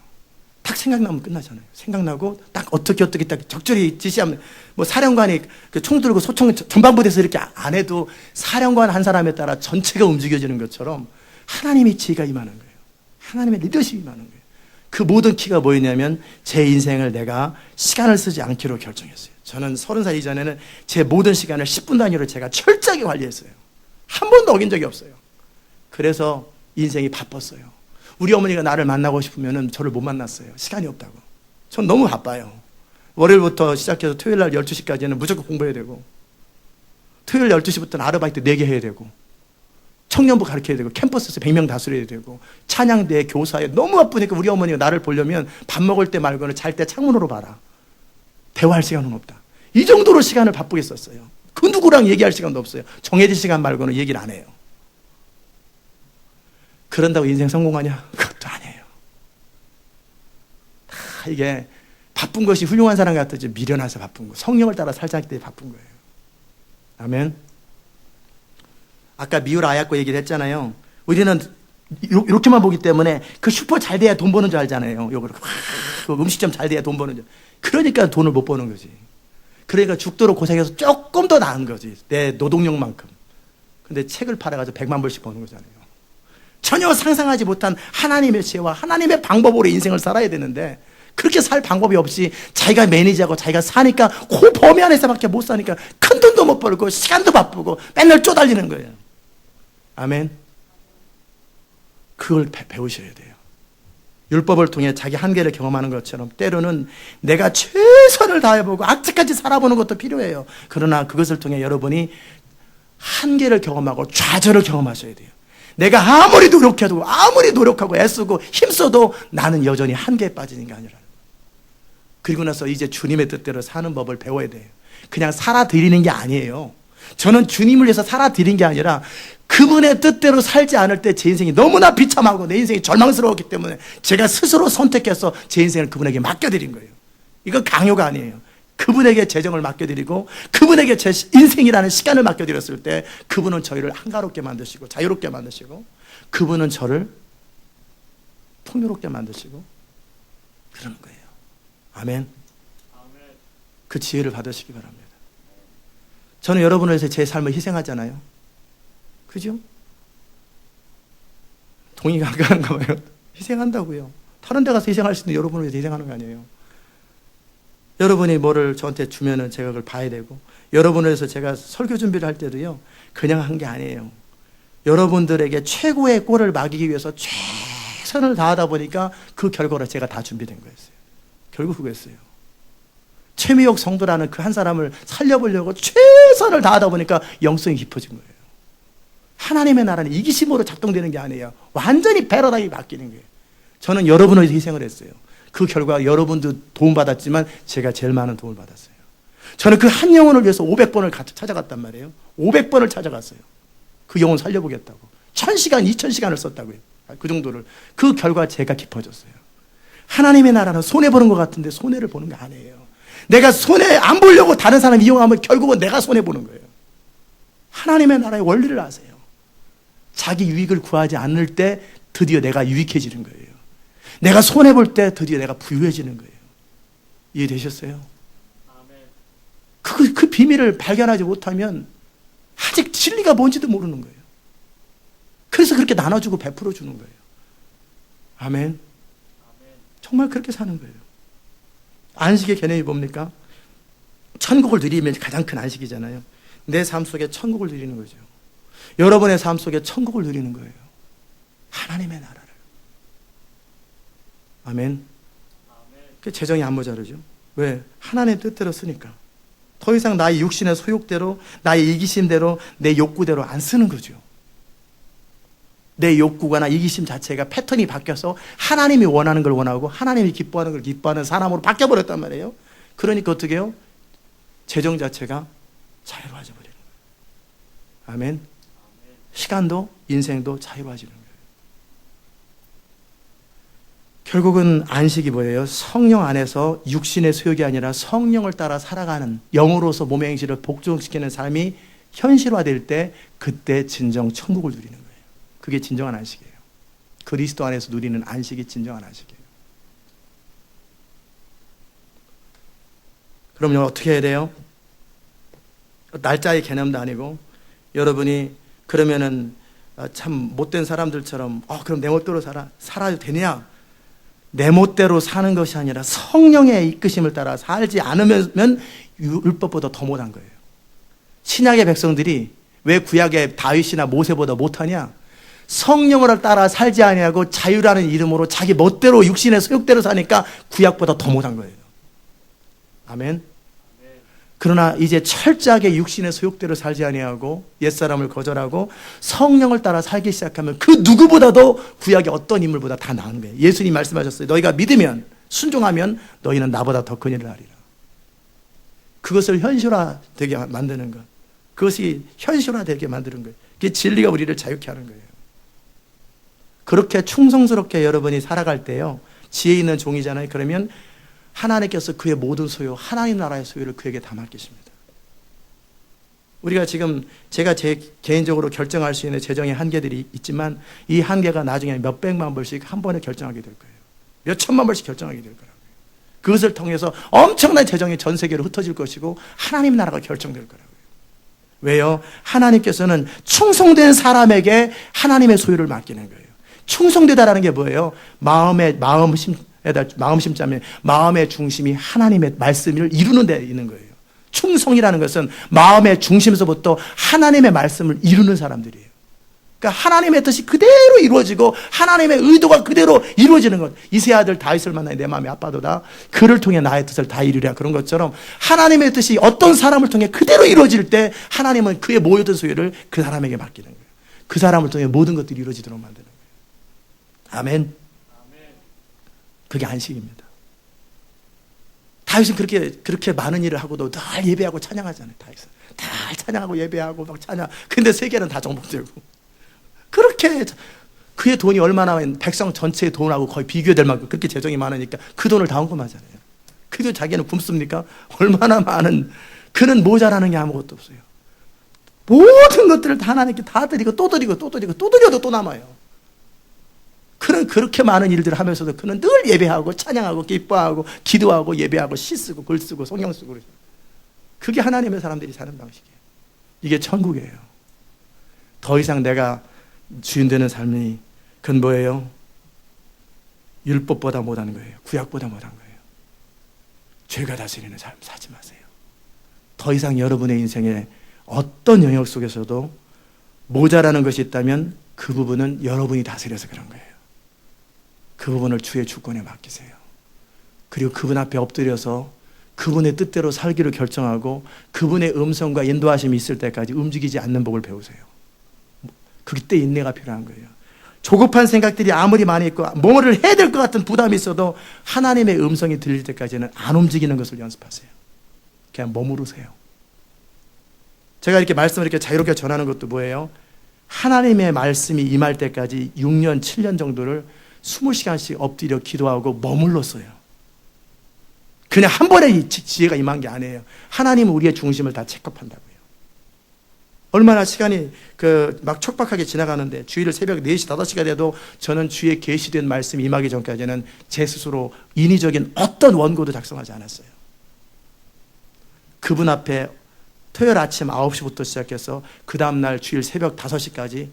딱 생각나면 끝나잖아요. 생각나고 딱 어떻게 딱 적절히 지시하면 사령관이 그 총 들고 소총 전방부대에서 이렇게 안 해도 사령관 한 사람에 따라 전체가 움직여지는 것처럼 하나님의 지혜가 임하는 거예요. 하나님의 리더십이 임하는 거예요. 그 모든 키가 뭐였냐면 제 인생을 내가 시간을 쓰지 않기로 결정했어요. 저는 30살 이전에는 제 모든 시간을 10분 단위로 제가 철저하게 관리했어요. 한 번도 어긴 적이 없어요. 그래서 인생이 바빴어요. 우리 어머니가 나를 만나고 싶으면 저를 못 만났어요. 시간이 없다고. 전 너무 바빠요. 월요일부터 시작해서 토요일 날 12시까지는 무조건 공부해야 되고 토요일 12시부터는 아르바이트 4개 해야 되고 청년부 가르쳐야 되고 캠퍼스에서 100명 다스려야 되고 찬양대 교사에 너무 바쁘니까 우리 어머니가 나를 보려면 밥 먹을 때 말고는 잘 때 창문으로 봐라. 대화할 시간은 없다. 이 정도로 시간을 바쁘게 썼어요. 그 누구랑 얘기할 시간도 없어요. 정해진 시간 말고는 얘기를 안 해요. 그런다고 인생 성공하냐? 그것도 아니에요. 이게 바쁜 것이 훌륭한 사람 같듯이 미련해서 바쁜 거. 성령을 따라 살자기 때문에 바쁜 거예요. 아멘. 아까 미우라 아야코 얘기를 했잖아요. 우리는 이렇게만 보기 때문에 그 슈퍼 잘 돼야 돈 버는 줄 알잖아요. 그 음식점 잘 돼야 돈 버는 줄. 그러니까 돈을 못 버는 거지. 그러니까 죽도록 고생해서 조금 더 나은 거지. 내 노동력만큼. 근데 책을 팔아가지고 100만 불씩 버는 거잖아요. 전혀 상상하지 못한 하나님의 지혜와 하나님의 방법으로 인생을 살아야 되는데 그렇게 살 방법이 없이 자기가 매니저하고 자기가 사니까 그 범위 안에서밖에 못 사니까 큰 돈도 못 벌고 시간도 바쁘고 맨날 쪼달리는 거예요. 아멘. 그걸 배우셔야 돼요. 율법을 통해 자기 한계를 경험하는 것처럼 때로는 내가 최선을 다해보고 악착같이 살아보는 것도 필요해요. 그러나 그것을 통해 여러분이 한계를 경험하고 좌절을 경험하셔야 돼요. 내가 아무리 노력해도 아무리 노력하고 애쓰고 힘써도 나는 여전히 한계에 빠지는 게 아니라. 그리고 나서 이제 주님의 뜻대로 사는 법을 배워야 돼요. 그냥 살아드리는 게 아니에요. 저는 주님을 위해서 살아드린 게 아니라 그분의 뜻대로 살지 않을 때 제 인생이 너무나 비참하고 내 인생이 절망스러웠기 때문에 제가 스스로 선택해서 제 인생을 그분에게 맡겨드린 거예요. 이건 강요가 아니에요. 그분에게 재정을 맡겨드리고 그분에게 제 인생이라는 시간을 맡겨드렸을 때 그분은 저희를 한가롭게 만드시고 자유롭게 만드시고 그분은 저를 풍요롭게 만드시고 그러는 거예요. 아멘. 그 지혜를 받으시기 바랍니다. 저는 여러분을 위해서 제 삶을 희생하잖아요. 그죠? 동의가 안 가는가 봐요. 희생한다고요. 다른 데 가서 희생할 수 있는데 여러분을 위해서 희생하는 거 아니에요. 여러분이 뭐를 저한테 주면은 제가 그걸 봐야 되고, 여러분을 위해서 제가 설교 준비를 할 때도요, 그냥 한 게 아니에요. 여러분들에게 최고의 꼴을 막이기 위해서 최선을 다하다 보니까 그 결과로 제가 다 준비된 거였어요. 결국 그거였어요. 최미옥 성도라는 그 한 사람을 살려보려고 최선을 다하다 보니까 영성이 깊어진 거예요. 하나님의 나라는 이기심으로 작동되는 게 아니에요. 완전히 패러다임이 바뀌는 거예요. 저는 여러분을 위해서 희생을 했어요. 그 결과 여러분도 도움받았지만 제가 제일 많은 도움을 받았어요. 저는 그 한 영혼을 위해서 500번을 찾아갔단 말이에요. 500번을 찾아갔어요. 그 영혼 살려보겠다고. 1000시간, 2000시간을 썼다고요. 그 정도를. 그 결과 제가 깊어졌어요. 하나님의 나라는 손해보는 것 같은데 손해를 보는 게 아니에요. 내가 손해 안 보려고 다른 사람 이용하면 결국은 내가 손해보는 거예요. 하나님의 나라의 원리를 아세요. 자기 유익을 구하지 않을 때 드디어 내가 유익해지는 거예요. 내가 손해볼 때 드디어 내가 부유해지는 거예요. 이해되셨어요? 그 비밀을 발견하지 못하면 아직 진리가 뭔지도 모르는 거예요. 그래서 그렇게 나눠주고 베풀어 주는 거예요. 아멘. 정말 그렇게 사는 거예요. 안식의 개념이 뭡니까? 천국을 누리면 가장 큰 안식이잖아요. 내 삶 속에 천국을 누리는 거죠. 여러분의 삶 속에 천국을 누리는 거예요. 하나님의 나라를. 아멘. 그 재정이 안 모자르죠. 왜? 하나님의 뜻대로 쓰니까. 더 이상 나의 육신의 소욕대로, 나의 이기심대로, 내 욕구대로 안 쓰는 거죠. 내 욕구가나 이기심 자체가 패턴이 바뀌어서 하나님이 원하는 걸 원하고 하나님이 기뻐하는 걸 기뻐하는 사람으로 바뀌어버렸단 말이에요. 그러니까 어떻게 해요? 재정 자체가 자유로워져 버리는 거예요. 아멘. 시간도 인생도 자유로워지는 거예요. 결국은 안식이 뭐예요? 성령 안에서 육신의 소욕이 아니라 성령을 따라 살아가는, 영으로서 몸의 행실을 복종시키는 삶이 현실화될 때 그때 진정 천국을 누리는 거예요. 그게 진정한 안식이에요. 그리스도 안에서 누리는 안식이 진정한 안식이에요. 그럼 어떻게 해야 돼요? 날짜의 개념도 아니고, 여러분이 그러면은 참 못된 사람들처럼 그럼 내 멋대로 살아도 되냐? 내 멋대로 사는 것이 아니라 성령의 이끄심을 따라 살지 않으면 율법보다 더 못한 거예요. 신약의 백성들이 왜 구약의 다윗이나 모세보다 못하냐? 성령을 따라 살지 아니하고 자유라는 이름으로 자기 멋대로 육신의 소욕대로 사니까 구약보다 더 못한 거예요. 아멘. 그러나 이제 철저하게 육신의 소욕대로 살지 아니하고 옛사람을 거절하고 성령을 따라 살기 시작하면 그 누구보다도 구약의 어떤 인물보다 다 나은 거예요. 예수님 말씀하셨어요. 너희가 믿으면, 순종하면 너희는 나보다 더 큰 일을 하리라. 그것을 현실화되게 만드는 것, 그것이 현실화되게 만드는 거예요. 그게 진리가 우리를 자유케 하는 거예요. 그렇게 충성스럽게 여러분이 살아갈 때요, 지혜 있는 종이잖아요. 그러면 하나님께서 그의 모든 소유, 하나님 나라의 소유를 그에게 다 맡기십니다. 우리가 지금 제가 제 개인적으로 결정할 수 있는 재정의 한계들이 있지만 이 한계가 나중에 몇 백만 불씩 한 번에 결정하게 될 거예요. 몇 천만 불씩 결정하게 될 거라고요. 그것을 통해서 엄청난 재정이 전 세계로 흩어질 것이고 하나님 나라가 결정될 거라고요. 왜요? 하나님께서는 충성된 사람에게 하나님의 소유를 맡기는 거예요. 충성되다라는 게 뭐예요? 마음 심자면 마음의 중심이 하나님의 말씀을 이루는 데 있는 거예요. 충성이라는 것은 마음의 중심에서부터 하나님의 말씀을 이루는 사람들이에요. 그러니까 하나님의 뜻이 그대로 이루어지고 하나님의 의도가 그대로 이루어지는 것. 이세 아들 다윗을 만나니 내 마음이 아파도다. 그를 통해 나의 뜻을 다 이루랴. 그런 것처럼 하나님의 뜻이 어떤 사람을 통해 그대로 이루어질 때 하나님은 그의 모든 소유를 그 사람에게 맡기는 거예요. 그 사람을 통해 모든 것들이 이루어지도록 만드는 거예요. 아멘. 그게 안식입니다. 다윗은 그렇게 많은 일을 하고도 늘 예배하고 찬양하잖아요. 다윗은 늘 찬양하고 예배하고 막 찬양. 근데 세계는 다 정복되고. 그렇게 그의 돈이 얼마나 백성 전체의 돈하고 거의 비교될 만큼 그렇게 재정이 많으니까 그 돈을 다 헌금하잖아요. 그래도 자기는 굶습니까? 얼마나 많은. 그는 모자라는 게 아무것도 없어요. 모든 것들을 다 하나님께 다 드리고 또 드리고 또 드리고 또 드려도 또 남아요. 그는 그렇게 많은 일들을 하면서도 그는 늘 예배하고 찬양하고 기뻐하고 기도하고 예배하고 시 쓰고 글 쓰고 성경 쓰고 그러죠. 그게 하나님의 사람들이 사는 방식이에요. 이게 천국이에요. 더 이상 내가 주인 되는 삶이 그건 뭐예요? 율법보다 못한 거예요. 구약보다 못한 거예요. 죄가 다스리는 삶 사지 마세요. 더 이상 여러분의 인생에 어떤 영역 속에서도 모자라는 것이 있다면 그 부분은 여러분이 다스려서 그런 거예요. 그 부분을 주의 주권에 맡기세요. 그리고 그분 앞에 엎드려서 그분의 뜻대로 살기로 결정하고 그분의 음성과 인도하심이 있을 때까지 움직이지 않는 법을 배우세요. 그때 인내가 필요한 거예요. 조급한 생각들이 아무리 많이 있고 뭐를 해야 될 것 같은 부담이 있어도 하나님의 음성이 들릴 때까지는 안 움직이는 것을 연습하세요. 그냥 머무르세요. 제가 이렇게 말씀을 이렇게 자유롭게 전하는 것도 뭐예요? 하나님의 말씀이 임할 때까지 6년, 7년 정도를 20시간씩 엎드려 기도하고 머물렀어요. 그냥 한 번에 이 지혜가 임한 게 아니에요. 하나님은 우리의 중심을 다 체크한다고요. 얼마나 시간이 막 촉박하게 지나가는데 주일 새벽 4시, 5시가 돼도 저는 주의 계시된 말씀이 임하기 전까지는 제 스스로 인위적인 어떤 원고도 작성하지 않았어요. 그분 앞에 토요일 아침 9시부터 시작해서 그 다음날 주일 새벽 5시까지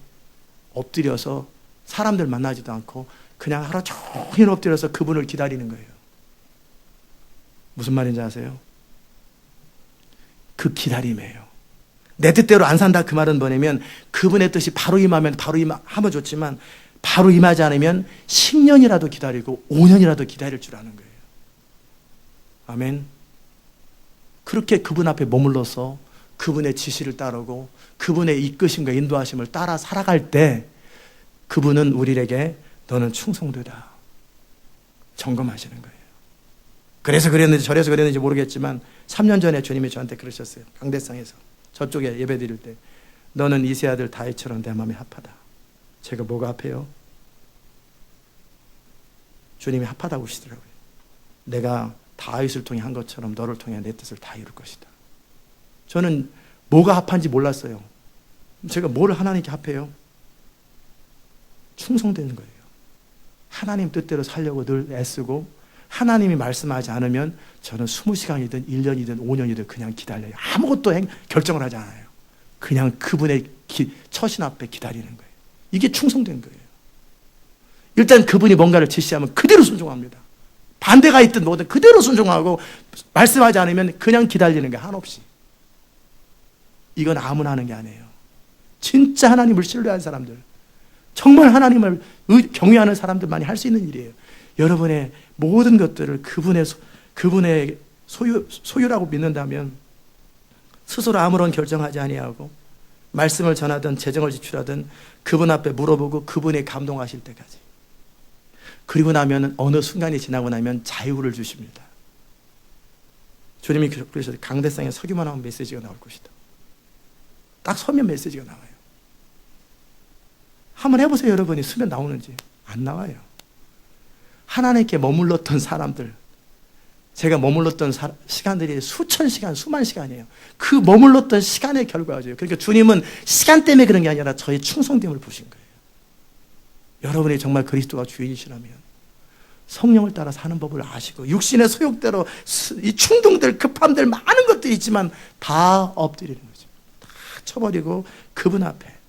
엎드려서 사람들 만나지도 않고 그냥 하루 종일 엎드려서 그분을 기다리는 거예요. 무슨 말인지 아세요? 그 기다림이에요. 내 뜻대로 안 산다 그 말은 뭐냐면 그분의 뜻이 바로 임하면 바로 하면 좋지만 바로 임하지 않으면 10년이라도 기다리고 5년이라도 기다릴 줄 아는 거예요. 아멘. 그렇게 그분 앞에 머물러서 그분의 지시를 따르고 그분의 이끄심과 인도하심을 따라 살아갈 때 그분은 우리에게 너는 충성되다 점검하시는 거예요. 그래서 그랬는지 저래서 그랬는지 모르겠지만 3년 전에 주님이 저한테 그러셨어요. 강대상에서 저쪽에 예배 드릴 때 너는 이세 아들 다윗처럼 내 마음이 합하다. 제가 뭐가 합해요? 주님이 합하다고 하시더라고요. 내가 다윗을 통해 한 것처럼 너를 통해 내 뜻을 다 이룰 것이다. 저는 뭐가 합한지 몰랐어요. 제가 뭘 하나님께 합해요? 충성되는 거예요. 하나님 뜻대로 살려고 늘 애쓰고 하나님이 말씀하지 않으면 저는 20시간이든 1년이든 5년이든 그냥 기다려요. 아무것도 결정을 하지 않아요. 그냥 그분의 처신 앞에 기다리는 거예요. 이게 충성된 거예요. 일단 그분이 뭔가를 지시하면 그대로 순종합니다. 반대가 있든 뭐든 그대로 순종하고 말씀하지 않으면 그냥 기다리는 거예요. 한없이. 이건 아무나 하는 게 아니에요. 진짜 하나님을 신뢰하는 사람들, 정말 하나님을 경외하는 사람들만이 할 수 있는 일이에요. 여러분의 모든 것들을 그분의 소유라고 믿는다면 스스로 아무런 결정하지 아니하고 말씀을 전하든 재정을 지출하든 그분 앞에 물어보고 그분이 감동하실 때까지. 그리고 나면 어느 순간이 지나고 나면 자유를 주십니다. 주님이 그러셔서 강대상에 서기만 하면 메시지가 나올 것이다. 딱 서면 메시지가 나와요. 한번 해보세요. 여러분이 수면 나오는지. 안 나와요. 하나님께 머물렀던 사람들, 제가 머물렀던 시간들이 수천 시간, 수만 시간이에요. 그 머물렀던 시간의 결과죠. 그러니까 주님은 시간 때문에 그런 게 아니라 저의 충성됨을 보신 거예요. 여러분이 정말 그리스도가 주인이시라면 성령을 따라 사는 법을 아시고 육신의 소욕대로 이 충동들, 급함들 많은 것들이 있지만 다 엎드리는 거죠. 다 쳐버리고 그분 앞에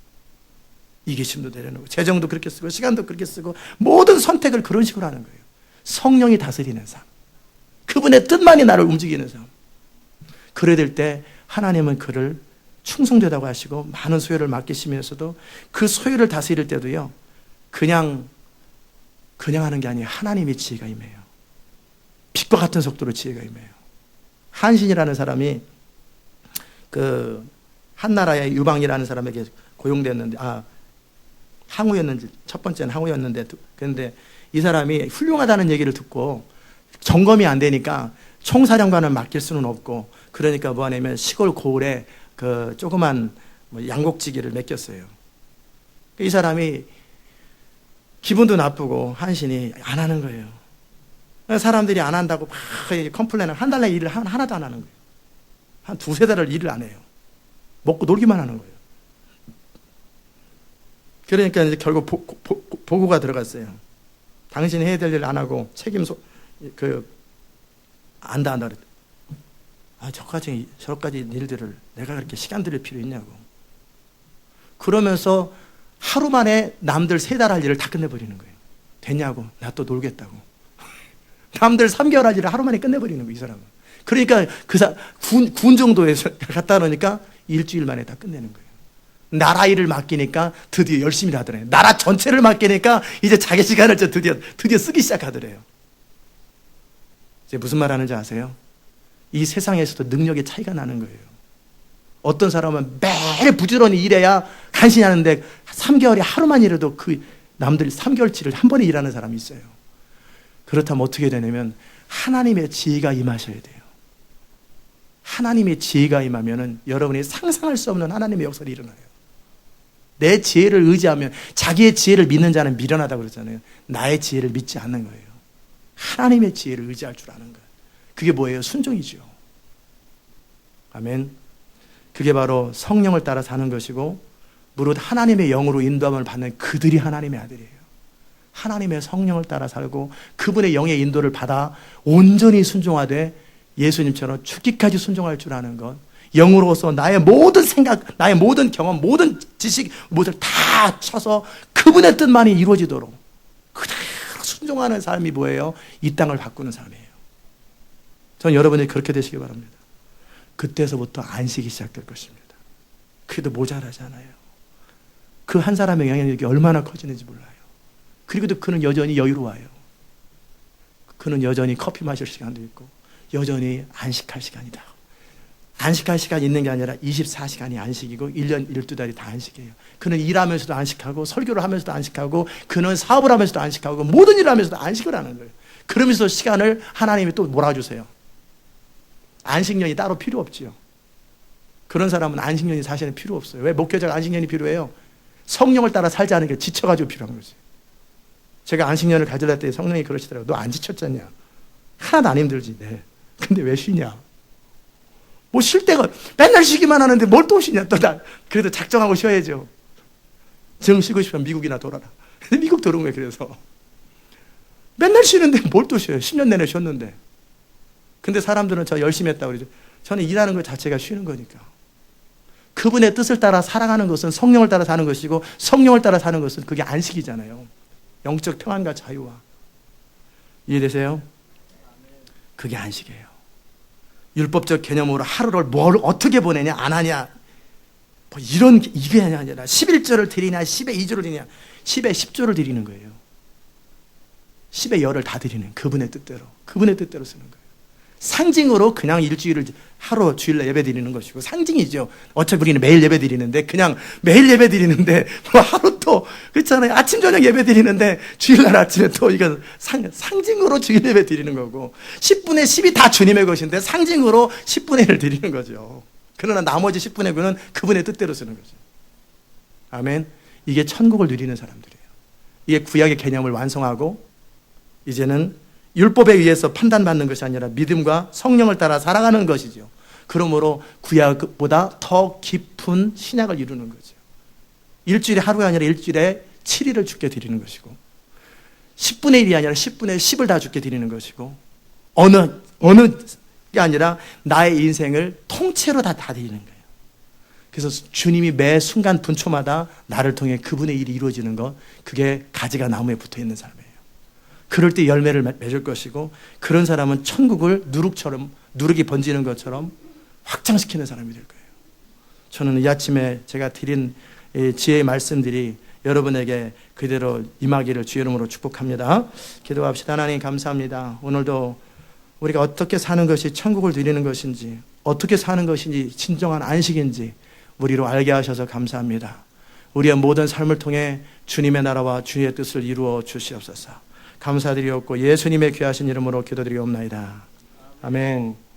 이기심도 내려놓고 재정도 그렇게 쓰고 시간도 그렇게 쓰고 모든 선택을 그런 식으로 하는 거예요. 성령이 다스리는 삶, 그분의 뜻만이 나를 움직이는 삶. 그래야 될 때 하나님은 그를 충성되다고 하시고 많은 소유를 맡기시면서도 그 소유를 다스릴 때도요, 그냥 하는 게 아니에요. 하나님의 지혜가 임해요. 빛과 같은 속도로 지혜가 임해요. 한신이라는 사람이 그 한나라의 유방이라는 사람에게 고용됐는데, 항우였는지, 첫 번째는 항우였는데, 그런데 이 사람이 훌륭하다는 얘기를 듣고 점검이 안 되니까 총사령관을 맡길 수는 없고, 그러니까 뭐 하냐면 시골 고을에 그 조그만 양곡지기를 맡겼어요. 이 사람이 기분도 나쁘고 한신이 안 하는 거예요. 사람들이 안 한다고 막 컴플레인을, 한 달 내에 일을 하나도 안 하는 거예요. 한 두세 달을 일을 안 해요. 먹고 놀기만 하는 거예요. 그러니까 이제 결국 보고가 들어갔어요. 당신이 해야 될 일 안 하고 안다 그랬다. 저까지 일들을 내가 그렇게 시간 들일 필요 있냐고. 그러면서 하루 만에 남들 3달 할 일을 다 끝내버리는 거예요. 됐냐고. 나 또 놀겠다고. 남들 3개월 할 일을 하루 만에 끝내버리는 거예요, 이 사람은. 그러니까 군 정도에서 갔다 오니까 일주일 만에 다 끝내는 거예요. 나라 일을 맡기니까 드디어 열심히 하더래요. 나라 전체를 맡기니까 이제 자기 시간을 드디어 쓰기 시작하더래요. 이제 무슨 말 하는지 아세요? 이 세상에서도 능력의 차이가 나는 거예요. 어떤 사람은 매일 부지런히 일해야 간신히 하는데 3개월에 하루만 일해도 그 남들 3개월치를 한 번에 일하는 사람이 있어요. 그렇다면 어떻게 되냐면 하나님의 지혜가 임하셔야 돼요. 하나님의 지혜가 임하면은 여러분이 상상할 수 없는 하나님의 역사가 일어나요. 내 지혜를 의지하면, 자기의 지혜를 믿는 자는 미련하다고 그러잖아요. 나의 지혜를 믿지 않는 거예요. 하나님의 지혜를 의지할 줄 아는 거예요. 그게 뭐예요? 순종이죠. 아멘. 그게 바로 성령을 따라 사는 것이고, 무릇 하나님의 영으로 인도함을 받는 그들이 하나님의 아들이에요. 하나님의 성령을 따라 살고 그분의 영의 인도를 받아 온전히 순종하되 예수님처럼 죽기까지 순종할 줄 아는 것, 영으로서 나의 모든 생각, 나의 모든 경험, 모든 지식, 모든 다 쳐서 그분의 뜻만이 이루어지도록 그대로 순종하는 삶이 뭐예요? 이 땅을 바꾸는 삶이에요. 전 여러분이 그렇게 되시기 바랍니다. 그때서부터 안식이 시작될 것입니다. 그래도 모자라잖아요. 그 한 사람의 영향력이 얼마나 커지는지 몰라요. 그리고도 그는 여전히 여유로워요. 그는 여전히 커피 마실 시간도 있고 여전히 안식할 시간이다. 안식할 시간이 있는 게 아니라 24시간이 안식이고 1년 12달이 다 안식이에요. 그는 일하면서도 안식하고 설교를 하면서도 안식하고 그는 사업을 하면서도 안식하고 모든 일을 하면서도 안식을 하는 거예요. 그러면서 시간을 하나님이 또 몰아주세요. 안식년이 따로 필요 없지요. 그런 사람은 안식년이 사실은 필요 없어요. 왜 목회자가 안식년이 필요해요? 성령을 따라 살지 않은 게 지쳐가지고 필요한 거지. 제가 안식년을 가질라 때 성령이 그러시더라고요. 너 안 지쳤잖냐? 하나도 안 힘들지. 네. 근데 왜 쉬냐? 뭐 쉴 때가 맨날 쉬기만 하는데 뭘 또 쉬냐? 또 나 그래도 작정하고 쉬어야죠. 정 쉬고 싶으면 미국이나 돌아라. 근데 미국 돌아온 거예요. 그래서 맨날 쉬는데 뭘 또 쉬어요? 10년 내내 쉬었는데. 근데 사람들은 저 열심히 했다고 그러죠. 저는 일하는 것 자체가 쉬는 거니까. 그분의 뜻을 따라 살아가는 것은 성령을 따라 사는 것이고 성령을 따라 사는 것은 그게 안식이잖아요. 영적 평안과 자유와. 이해되세요? 그게 안식이에요. 율법적 개념으로 하루를 뭘 어떻게 보내냐 안 하냐 뭐 이게 아니라 11조를 드리냐 10의 2조를 드리냐 10의 10조를 드리는 거예요. 10의 열을 다 드리는 그분의 뜻대로 쓰는 거예요. 상징으로 그냥 일주일을 하루 주일날 예배 드리는 것이고 상징이죠. 어차피 우리는 매일 예배 드리는데 그냥 매일 예배 드리는데 뭐 하루 또 그렇잖아요. 아침 저녁 예배 드리는데 주일날 아침에 또 이건 상징으로 주일 예배 드리는 거고 10분의 10이 다 주님의 것인데 상징으로 10분의 1을 드리는 거죠. 그러나 나머지 10분의 9는 그분의 뜻대로 쓰는 거죠. 아멘. 이게 천국을 누리는 사람들이에요. 이게 구약의 개념을 완성하고 이제는 율법에 의해서 판단받는 것이 아니라 믿음과 성령을 따라 살아가는 것이죠. 그러므로 구약보다 더 깊은 신약을 이루는 거죠. 일주일에 하루가 아니라 일주일에 7일을 주께 드리는 것이고 10분의 1이 아니라 10분의 10을 다 주께 드리는 것이고 어느 게 아니라 나의 인생을 통째로 다 드리는 거예요. 그래서 주님이 매 순간 분초마다 나를 통해 그분의 일이 이루어지는 것, 그게 가지가 나무에 붙어 있는 삶이에요. 그럴 때 열매를 맺을 것이고, 그런 사람은 천국을 누룩이 번지는 것처럼 확장시키는 사람이 될 거예요. 저는 이 아침에 제가 드린 이 지혜의 말씀들이 여러분에게 그대로 임하기를 주의 이름으로 축복합니다. 기도합시다. 하나님 감사합니다. 오늘도 우리가 어떻게 사는 것이 천국을 누리는 것인지, 어떻게 사는 것인지 진정한 안식인지 우리로 알게 하셔서 감사합니다. 우리의 모든 삶을 통해 주님의 나라와 주의 뜻을 이루어 주시옵소서. 감사드리옵고 예수님의 귀하신 이름으로 기도드리옵나이다. 아멘.